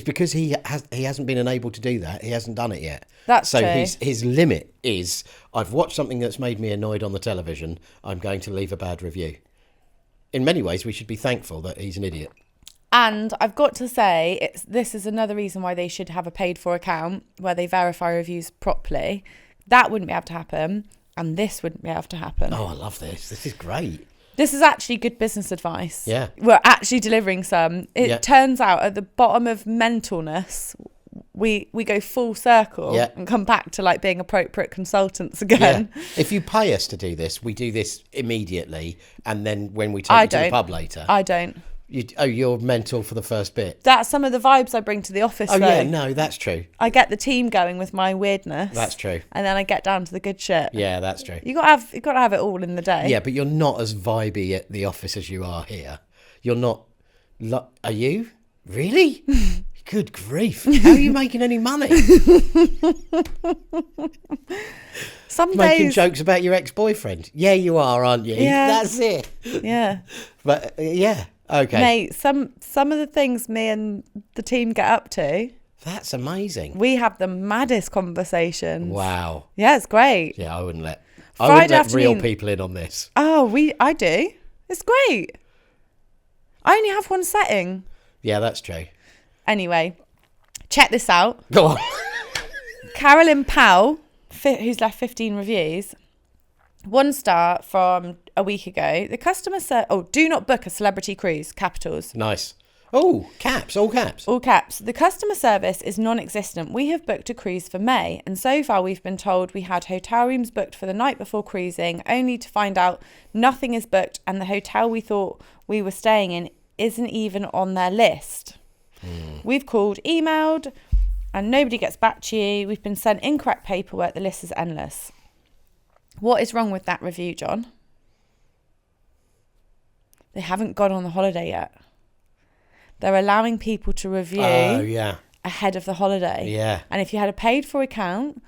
A: because he hasn't been enabled to do that. He hasn't done it yet.
B: That's
A: so
B: true.
A: His limit is, I've watched something that's made me annoyed on the television. I'm going to leave a bad review. In many ways, we should be thankful that he's an idiot.
B: And I've got to say, this is another reason why they should have a paid-for account where they verify reviews properly. That wouldn't be able to happen, and this wouldn't be able to happen.
A: Oh, I love this. This is great.
B: This is actually good business advice.
A: Yeah.
B: We're actually delivering some. It turns out at the bottom of mentalness, we go full circle and come back to like being appropriate consultants again.
A: Yeah. If you pay us to do this, we do this immediately, and then when we take you to the pub later.
B: I don't.
A: You're mental for the first bit.
B: That's some of the vibes I bring to the office.
A: Oh,
B: though.
A: yeah, no, that's true.
B: I get the team going with my weirdness.
A: That's true.
B: And then I get down to the good shit.
A: Yeah, that's true.
B: You got to have it all in the day.
A: Yeah, but you're not as vibey at the office as you are here. You're not. Are you? Really? Good grief. How are you making any money?
B: Some
A: making
B: days...
A: jokes about your ex-boyfriend. Yeah, you are, aren't you?
B: Yeah.
A: That's it.
B: Yeah.
A: But yeah. Okay.
B: Mate, some of the things me and the team get up to.
A: That's amazing.
B: We have the maddest conversations.
A: Wow.
B: Yeah, it's great.
A: Yeah, I wouldn't let real people in on this.
B: Oh, I do. It's great. I only have one setting.
A: Yeah, that's true.
B: Anyway, check this out.
A: Go on.
B: Carolyn Powell, who's left 15 reviews. 1 star from a week ago. The customer said, do not book a celebrity cruise, capitals.
A: Nice. Oh, caps, all caps.
B: All caps. The customer service is non-existent. We have booked a cruise for May, and so far we've been told we had hotel rooms booked for the night before cruising, only to find out nothing is booked and the hotel we thought we were staying in isn't even on their list. We've called, emailed, and nobody gets back to you. We've been sent incorrect paperwork. The list is endless. What is wrong with that review, John? They haven't gone on the holiday yet. They're allowing people to review ahead of the holiday.
A: Yeah.
B: And if you had a paid-for account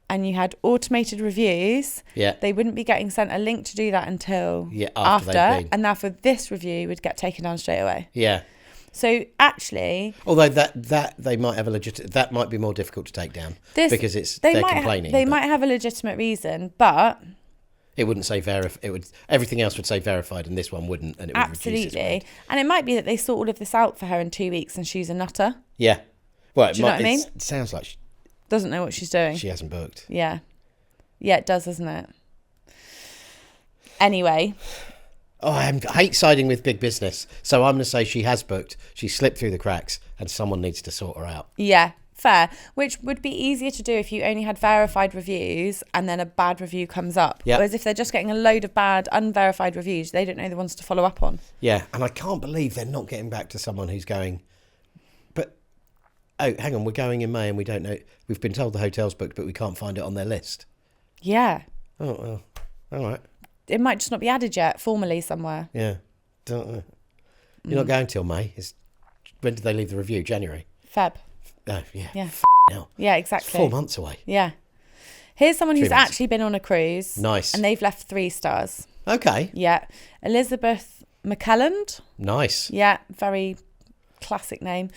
B: and you had automated reviews, they wouldn't be getting sent a link to do that until after. And therefore, this review would get taken down straight away.
A: Yeah.
B: So actually,
A: although that they might have that might be more difficult to take down because they're complaining.
B: They might have a legitimate reason, but
A: it wouldn't say everything else would say verified, and this one wouldn't, and it would reduce its weight.
B: And it might be that they sort all of this out for her in 2 weeks, and she's a nutter.
A: Yeah. Well,
B: do you know what I mean?
A: It sounds like she
B: doesn't know what she's doing.
A: She hasn't booked.
B: Yeah. Yeah, it does, doesn't it? Anyway.
A: Oh, I hate siding with big business. So I'm going to say she has booked. She slipped through the cracks and someone needs to sort her out.
B: Yeah, fair. Which would be easier to do if you only had verified reviews and then a bad review comes up.
A: Yep.
B: Whereas if they're just getting a load of bad, unverified reviews, they don't know the ones to follow up on.
A: Yeah, and I can't believe they're not getting back to someone who's going, hang on, we're going in May and we don't know. We've been told the hotel's booked, but we can't find it on their list.
B: Yeah.
A: Oh, well, all right.
B: It might just not be added yet, formally somewhere.
A: Yeah. Don't know. You're not going till May. When did they leave the review? January?
B: Feb.
A: Oh, yeah.
B: Yeah.
A: Hell.
B: Yeah, exactly.
A: It's 4 months away.
B: Yeah. Here's someone
A: 3
B: who's
A: months.
B: actually been on a cruise.
A: Nice.
B: And they've left 3 stars.
A: Okay.
B: Yeah. Elizabeth McClelland.
A: Nice.
B: Yeah, very classic name.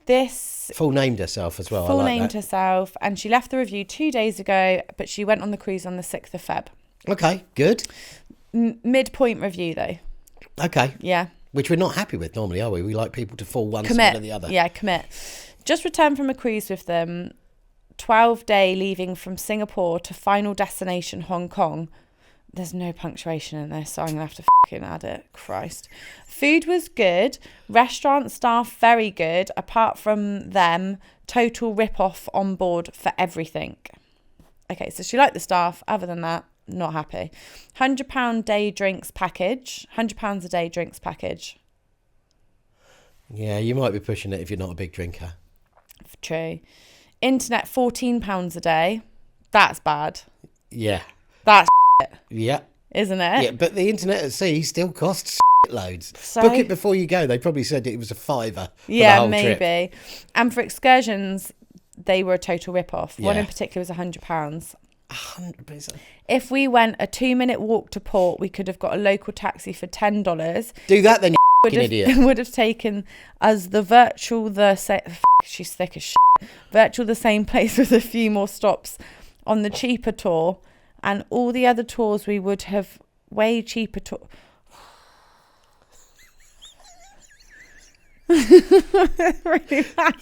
B: This
A: full named herself as well.
B: Full
A: I like
B: named
A: that.
B: herself, and she left the review 2 days ago, but she went on the cruise on the 6th of Feb.
A: Okay, good.
B: Midpoint review though.
A: Okay.
B: Yeah.
A: Which we're not happy with normally, are we? We like people to fall one side or the other.
B: Yeah, commit. Just returned from a cruise with them. 12-day leaving from Singapore to final destination Hong Kong. There's no punctuation in this, so I'm going to have to fucking add it. Christ. Food was good. Restaurant staff, very good. Apart from them, total rip-off on board for everything. Okay, so she liked the staff. Other than that, not happy. £100 day drinks package. £100 a day drinks package.
A: Yeah, you might be pushing it if you're not a big drinker.
B: True. Internet, £14 a day. That's bad.
A: Yeah.
B: That's
A: Yeah.
B: isn't it?
A: Yeah, but the internet at sea still costs loads.
B: So-
A: Book it before you go. They probably said it was a £5 for
B: Yeah,
A: the whole
B: maybe.
A: trip.
B: And for excursions, they were a total rip-off. One
A: Yeah.
B: in particular was £100.
A: 100%.
B: If we went a 2-minute walk to port, we could have got a local taxi for $10.
A: Do that then, you
B: Would
A: f***ing
B: have,
A: idiot.
B: would have taken us she's thick as shit. Virtual the same place with a few more stops on the cheaper tour, and all the other tours we would have way cheaper tour. Really bad.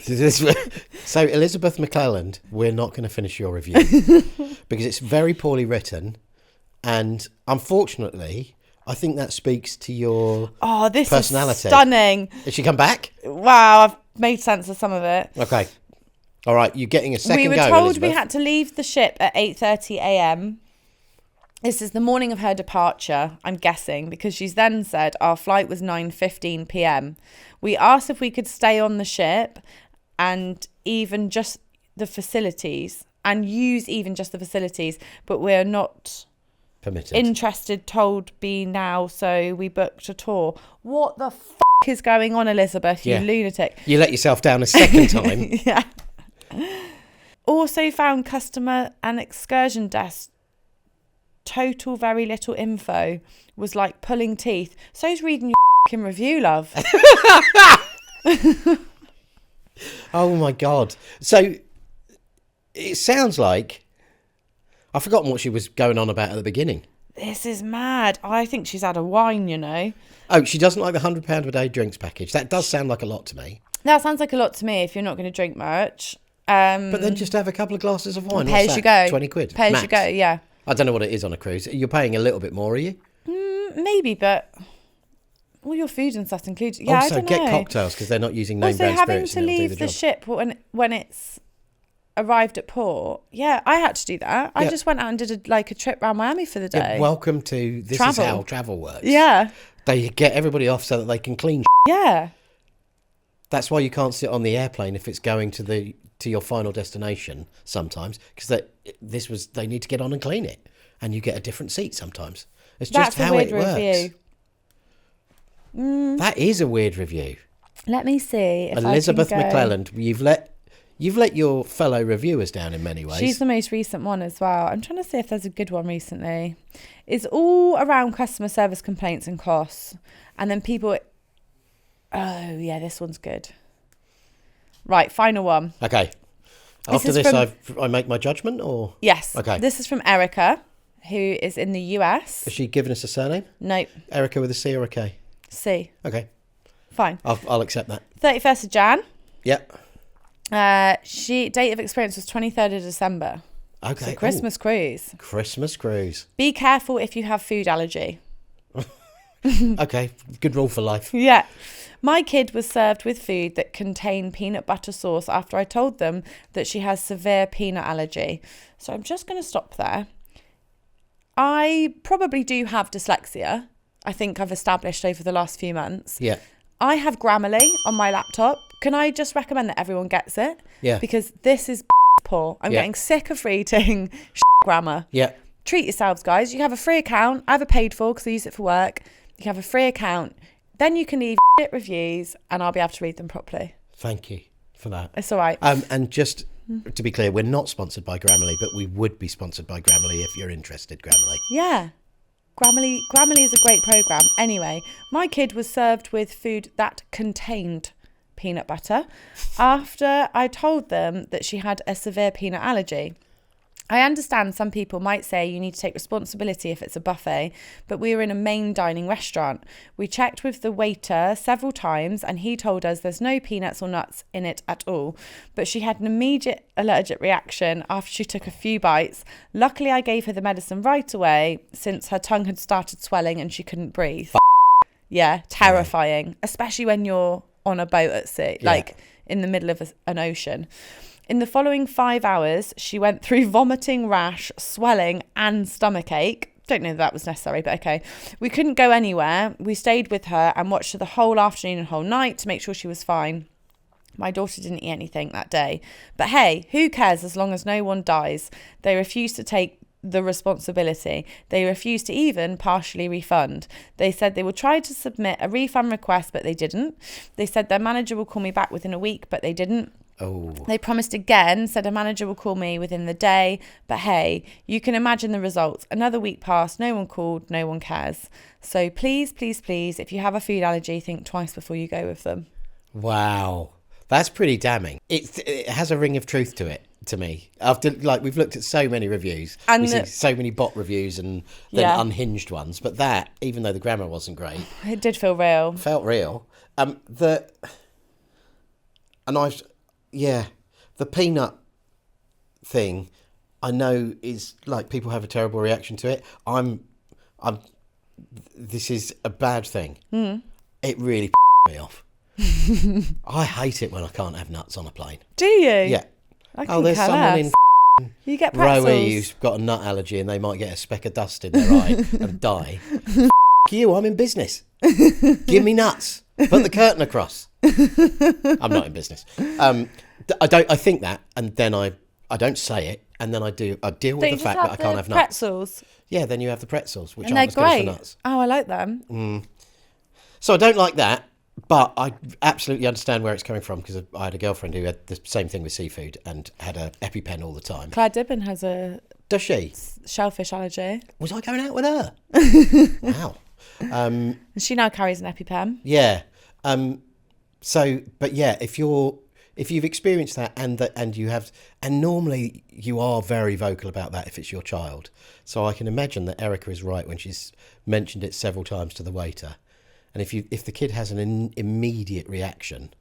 A: So Elizabeth McClelland, we're not going to finish your review because it's very poorly written, and unfortunately, I think that speaks to your
B: Oh, this
A: personality.
B: is stunning.
A: Has she come back?
B: Wow, I've made sense of some of it.
A: Okay. All right, you're getting a second
B: We were
A: go,
B: told
A: Elizabeth.
B: we had to leave the ship at 8:30 a.m. This is the morning of her departure, I'm guessing, because she's then said our flight was 9:15 p.m. We asked if we could stay on the ship and even just the facilities and use even just the facilities, but we're not
A: Permitted.
B: interested, told be now, so we booked a tour. What the is going on, Elizabeth, you
A: Yeah.
B: lunatic?
A: You let yourself down a second time.
B: Yeah. Also found customer and excursion desk. Total very little info. Was like pulling teeth. So's reading your fucking review, love.
A: Oh my God. So it sounds like I've forgotten what she was going on about at the beginning.
B: This is mad. I think she's had a wine, you know.
A: Oh, she doesn't like the £100 a day drinks package. That does sound like a lot to me.
B: That sounds like a lot to me if you're not going to drink much.
A: But then just have a couple of glasses of wine.
B: Pay
A: What's
B: as you
A: that?
B: go.
A: 20 quid.
B: Pay as
A: max.
B: you go, yeah.
A: I don't know what it is on a cruise. You're paying a little bit more, are you?
B: Maybe, but all your food and stuff included. Yeah,
A: also,
B: I don't
A: get
B: know.
A: cocktails because they're not using name
B: Also,
A: brand
B: having
A: spirits.
B: to
A: and it'll do
B: leave the
A: job.
B: ship when it's arrived at port. Yeah, I had to do that. I
A: Yeah.
B: just went out and did a trip around Miami for the day.
A: Yeah, welcome to This
B: Travel.
A: Is How Travel Works.
B: Yeah.
A: They get everybody off so that they can clean.
B: Yeah.
A: That's why you can't sit on the airplane if it's going to your final destination sometimes, because they need to get on and clean it, and you get a different seat sometimes. It's just
B: That's
A: how
B: a weird
A: it works.
B: review.
A: That is a weird review.
B: Let me see if
A: Elizabeth
B: I can go.
A: McClelland, you've let your fellow reviewers down in many ways.
B: She's the most recent one as well. I'm trying to see if there's a good one recently. It's all around customer service complaints and costs. And then people... Oh, yeah, this one's good. Right, final one.
A: Okay.
B: This
A: After
B: is
A: this,
B: from-
A: I make my judgment, or
B: Yes.
A: Okay.
B: This is from Erica, who is in the US.
A: has she given us a surname?
B: Nope.
A: Erica with a C or a K?
B: C.
A: Okay,
B: Fine.
A: I'll accept that.
B: 31st of Jan.
A: Yep.
B: She date of experience was 23rd of December.
A: Okay.
B: So Christmas cruise.
A: Ooh, Christmas cruise.
B: Be careful if you have food allergy.
A: Okay, good rule for life.
B: Yeah. My kid was served with food that contained peanut butter sauce after I told them that she has severe peanut allergy. So I'm just going to stop there. I probably do have dyslexia. I think I've established over the last few months.
A: Yeah.
B: I have Grammarly on my laptop. Can I just recommend that everyone gets it?
A: Yeah.
B: Because this is poor. I'm
A: Yeah.
B: getting sick of reading grammar.
A: Yeah.
B: Treat yourselves, guys. You have a free account. I have a paid for because I use it for work. You have a free account. Then you can leave shit reviews and I'll be able to read them properly.
A: Thank you for that.
B: It's all right.
A: And just to be clear, we're not sponsored by Grammarly, but we would be sponsored by Grammarly if you're interested, Grammarly.
B: Yeah. Grammarly is a great program. Anyway, my kid was served with food that contained peanut butter after I told them that she had a severe peanut allergy. I understand some people might say you need to take responsibility if it's a buffet, but we were in a main dining restaurant. We checked with the waiter several times and he told us there's no peanuts or nuts in it at all. But she had an immediate allergic reaction after she took a few bites. Luckily, I gave her the medicine right away since her tongue had started swelling and she couldn't breathe. Yeah, terrifying, especially when you're on a boat at sea, like in the middle of an ocean. In the following 5 hours, she went through vomiting, rash, swelling and stomachache. Don't know that was necessary, but okay. We couldn't go anywhere. We stayed with her and watched her the whole afternoon and whole night to make sure she was fine. My daughter didn't eat anything that day. But hey, who cares as long as no one dies? They refused to take the responsibility. They refused to even partially refund. They said they would try to submit a refund request, but they didn't. They said their manager will call me back within a week, but they didn't.
A: Oh.
B: They promised again, said a manager will call me within the day. But hey, you can imagine the results. Another week passed, no one called, no one cares. So please, please, please, if you have a food allergy, think twice before you go with them.
A: Wow. That's pretty damning. It has a ring of truth to it, to me. After, like, we've looked at so many reviews.
B: And
A: we see so many bot reviews and then unhinged ones. But that, even though the grammar wasn't great,
B: it did feel real.
A: Felt real. The peanut thing, I know is like people have a terrible reaction to it. This is a bad thing. It really me off. I hate it when I can't have nuts on a plane.
B: Do you?
A: Yeah.
B: There's
A: someone in
B: you get pretzels.
A: Rowie who's got a nut allergy and they might get a speck of dust in their eye and die. You, I'm in business. Give me nuts. Put the curtain across. I'm not in business. I think that, and then I don't say it, and then I deal with the fact that I can't have nuts.
B: Pretzels.
A: Yeah, then you have the pretzels, which
B: and
A: aren't
B: they're
A: as good
B: great.
A: as the nuts.
B: Oh, I like them.
A: So I don't like that, but I absolutely understand where it's coming from because I had a girlfriend who had the same thing with seafood and had a EpiPen all the time.
B: Claire Dibben has a
A: Does she?
B: Shellfish allergy.
A: Was I going out with her? Wow.
B: And she now carries an EpiPen.
A: Yeah. But yeah, if you've experienced that and normally you are very vocal about that if it's your child. So I can imagine that Erica is right when she's mentioned it several times to the waiter. And if the kid has an immediate reaction,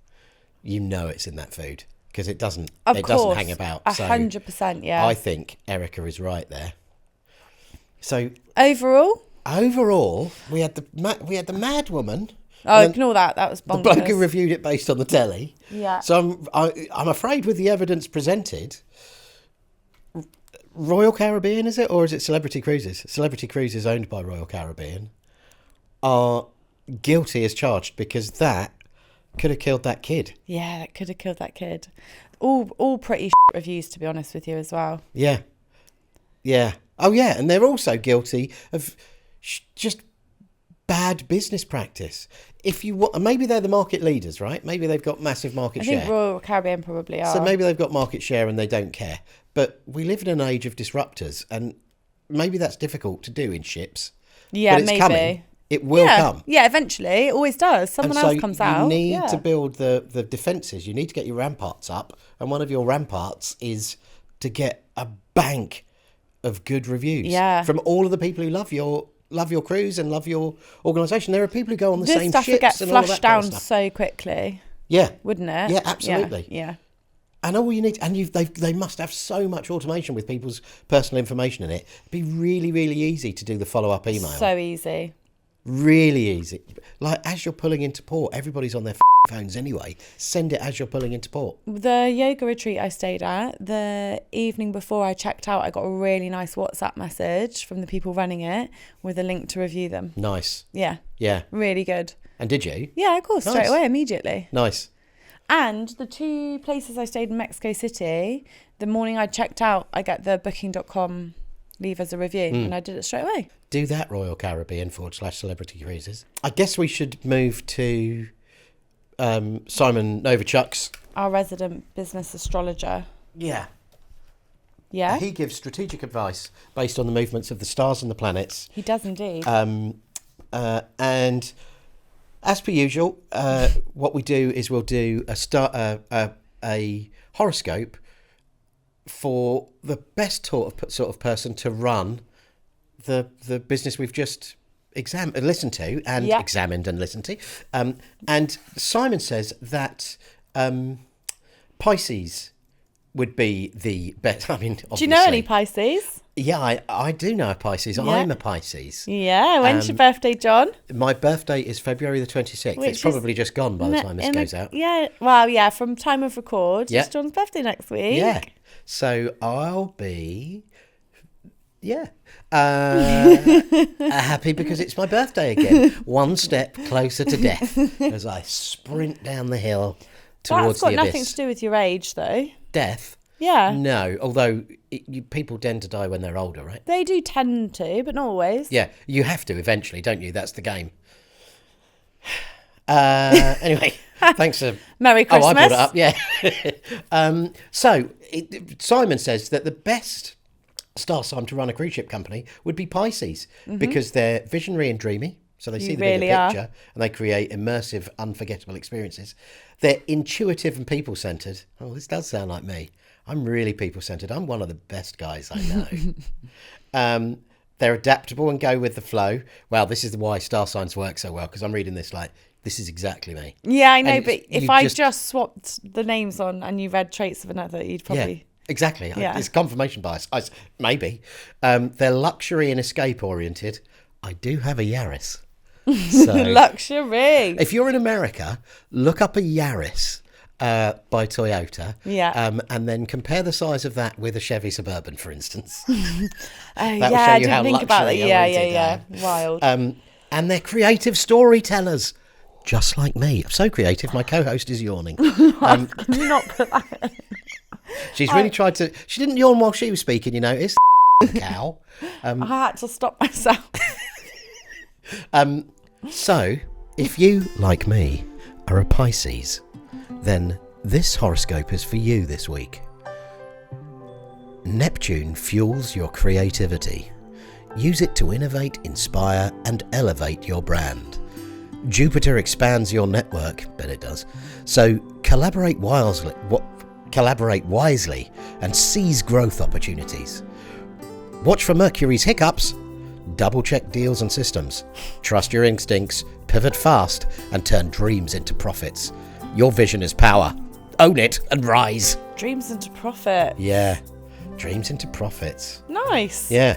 A: you know it's in that food because it doesn't hang about.
B: 100%, yeah.
A: I think Erica is right there. So
B: overall,
A: we had the mad woman.
B: Oh, ignore that. That was bonkers.
A: The bloke who reviewed it based on the telly.
B: Yeah.
A: So I'm afraid with the evidence presented, Royal Caribbean, is it? Or is it Celebrity Cruises? Celebrity Cruises, owned by Royal Caribbean, are guilty as charged because that could have killed that kid.
B: Yeah, that could have killed that kid. All pretty reviews, to be honest with you, as well.
A: Yeah. Yeah. Oh, yeah. And they're also guilty of just bad business practice. If you want, maybe they're the market leaders, right? Maybe they've got massive market share.
B: I think Royal Caribbean probably are.
A: So maybe they've got market share and they don't care. But we live in an age of disruptors, and maybe that's difficult to do in ships.
B: Yeah,
A: but it's
B: maybe.
A: Coming. It will come.
B: Yeah, eventually. It always does. Someone else comes out.
A: You need to build the defences. You need to get your ramparts up. And one of your ramparts is to get a bank of good reviews.
B: Yeah.
A: From all of the people who love your cruise and love your organisation. There are people who go on the same
B: this
A: ships
B: stuff would get
A: and all
B: flushed
A: that kind
B: down
A: of stuff.
B: so quickly.
A: Yeah.
B: Wouldn't it?
A: Yeah, absolutely.
B: Yeah.
A: And all you need, they must have so much automation with people's personal information in it. It'd be really, really easy to do the follow-up email.
B: So easy.
A: Really easy. Like, as you're pulling into port, everybody's on their phones anyway. Send it as you're pulling into port.
B: The yoga retreat I stayed at, the evening before I checked out, I got a really nice WhatsApp message from the people running it with a link to review them.
A: Nice.
B: Yeah.
A: Yeah.
B: Really good.
A: And did you?
B: Yeah, of course.
A: Nice.
B: Straight away, immediately.
A: Nice.
B: And the 2 places I stayed in Mexico City, the morning I checked out, I get the booking.com leave as a review, and I did it straight away.
A: Do that, Royal Caribbean /Celebrity Cruises. I guess we should move to Simon Novichuk's.
B: Our resident business astrologer.
A: Yeah.
B: Yeah?
A: He gives strategic advice based on the movements of the stars and the planets.
B: He does indeed.
A: And as per usual, what we do is we'll do a horoscope for the best sort of person to run the business we've just listened to and examined and listened to. And Simon says that Pisces would be the best. I mean, obviously.
B: Do you know any Pisces?
A: Yeah, I do know a Pisces.
B: Yeah.
A: I'm a Pisces.
B: Yeah. When's your birthday, John?
A: My birthday is February the 26th. It's probably just gone by the time this goes out.
B: Yeah. Well, yeah, from time of record,
A: Yeah.
B: it's John's birthday next week.
A: Yeah. So I'll be... Yeah. Happy because it's my birthday again. One step closer to death as I sprint down the hill towards the abyss.
B: That's got nothing to do with your age, though.
A: Death?
B: Yeah.
A: No, although people tend to die when they're older, right?
B: They do tend to, but not always.
A: Yeah, you have to eventually, don't you? That's the game. Anyway, thanks for...
B: Merry Christmas.
A: Oh, I brought it up, yeah. Simon says that the best star sign to run a cruise ship company would be Pisces because they're visionary and dreamy. So they see the bigger picture and they create immersive, unforgettable experiences. They're intuitive and people-centred. Oh, this does sound like me. I'm really people-centred. I'm one of the best guys I know. They're adaptable and go with the flow. Well, this is why star signs work so well, because I'm reading this like, this is exactly me.
B: Yeah, I know,
A: And
B: but if I just swapped the names on and you read traits of another, you'd probably...
A: Yeah, exactly.
B: Yeah.
A: It's confirmation bias. Maybe. They're luxury and escape-oriented. I do have a Yaris. So
B: luxury.
A: if you're in America, look up a Yaris by Toyota.
B: Yeah.
A: And then compare the size of that with a Chevy Suburban, for instance.
B: I didn't think about that.
A: luxury-oriented
B: Yeah.
A: they are.
B: Wild.
A: And they're creative storytellers, just like me. I'm so creative, my co-host is yawning.
B: Can you not put that in?
A: She's really tried to... She didn't yawn while she was speaking, you notice. Cow.
B: I had to stop myself.
A: So, if you, like me, are a Pisces, then this horoscope is for you this week. Neptune fuels your creativity. Use it to innovate, inspire, and elevate your brand. Jupiter expands your network, bet it does. So collaborate wisely and seize growth opportunities. Watch for Mercury's hiccups. Double check deals and systems. Trust your instincts, pivot fast, and turn dreams into profits. Your vision is power. Own it and rise.
B: Dreams into profit.
A: Yeah, dreams into profits.
B: Nice.
A: Yeah.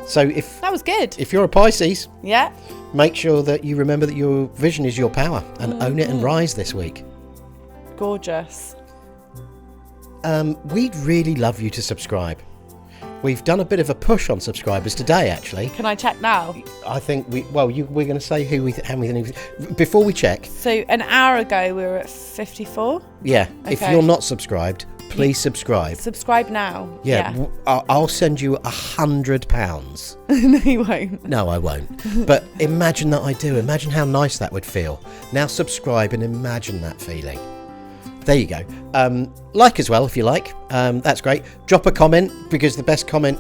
A: So
B: That was good.
A: if you're a Pisces,
B: Yeah.
A: make sure that you remember that your vision is your power and own it and rise this week.
B: Gorgeous.
A: We'd really love you to subscribe. We've done a bit of a push on subscribers today, actually.
B: Can I check now?
A: I think we're going to say how many before we check.
B: So an hour ago we were at 54.
A: Yeah, if
B: Okay.
A: you're not subscribed, please subscribe.
B: Subscribe now.
A: Yeah, I'll send you £100.
B: No, you won't.
A: No, I won't. But imagine that I do. Imagine how nice that would feel. Now subscribe and imagine that feeling. There you go. Like as well if you like. That's great. Drop a comment because the best comment,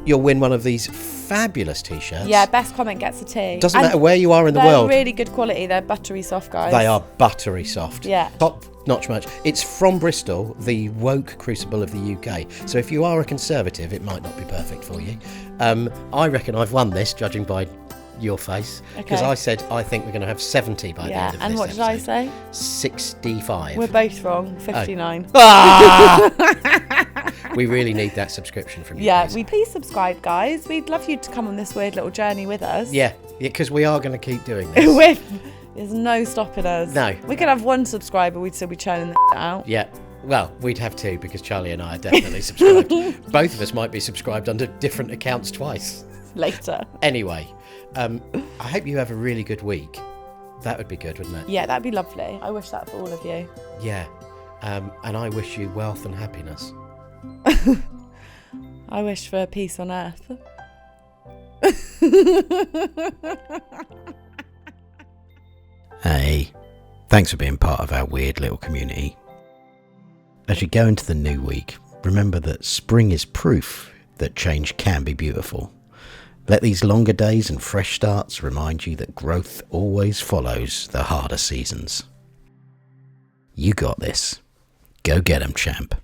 A: you'll win one of these fabulous t-shirts.
B: Yeah, best comment gets a T.
A: Doesn't matter where you are in the world.
B: They're really good quality. They're buttery soft, guys.
A: They are buttery soft.
B: Yeah.
A: Top notch much. It's from Bristol, the woke crucible of the UK. So if you are a conservative, it might not be perfect for you. I reckon I've won this, judging by your face, because
B: Okay.
A: I said I think we're going to have 70 by the
B: Yeah,
A: end of
B: and
A: this
B: what did I
A: episode.
B: say?
A: 65.
B: We're both wrong. 59.
A: We really need that subscription from you.
B: Yeah,
A: please.
B: please subscribe, guys. We'd love you to come on this weird little journey with us.
A: Yeah, because we are going to keep doing this.
B: There's no stopping us.
A: No.
B: We could have one subscriber, we'd still be churning the out.
A: Yeah. Well, we'd have two because Charlie and I are definitely subscribed. Both of us might be subscribed under different accounts twice.
B: Later.
A: Anyway, I hope you have a really good week. That would be good, wouldn't it?
B: Yeah, that'd be lovely. I wish that for all of you.
A: Yeah. And I wish you wealth and happiness.
B: I wish for peace on earth.
A: Hey, thanks for being part of our weird little community. As you go into the new week, remember that spring is proof that change can be beautiful. Let these longer days and fresh starts remind you that growth always follows the harder seasons. You got this. Go get 'em, champ.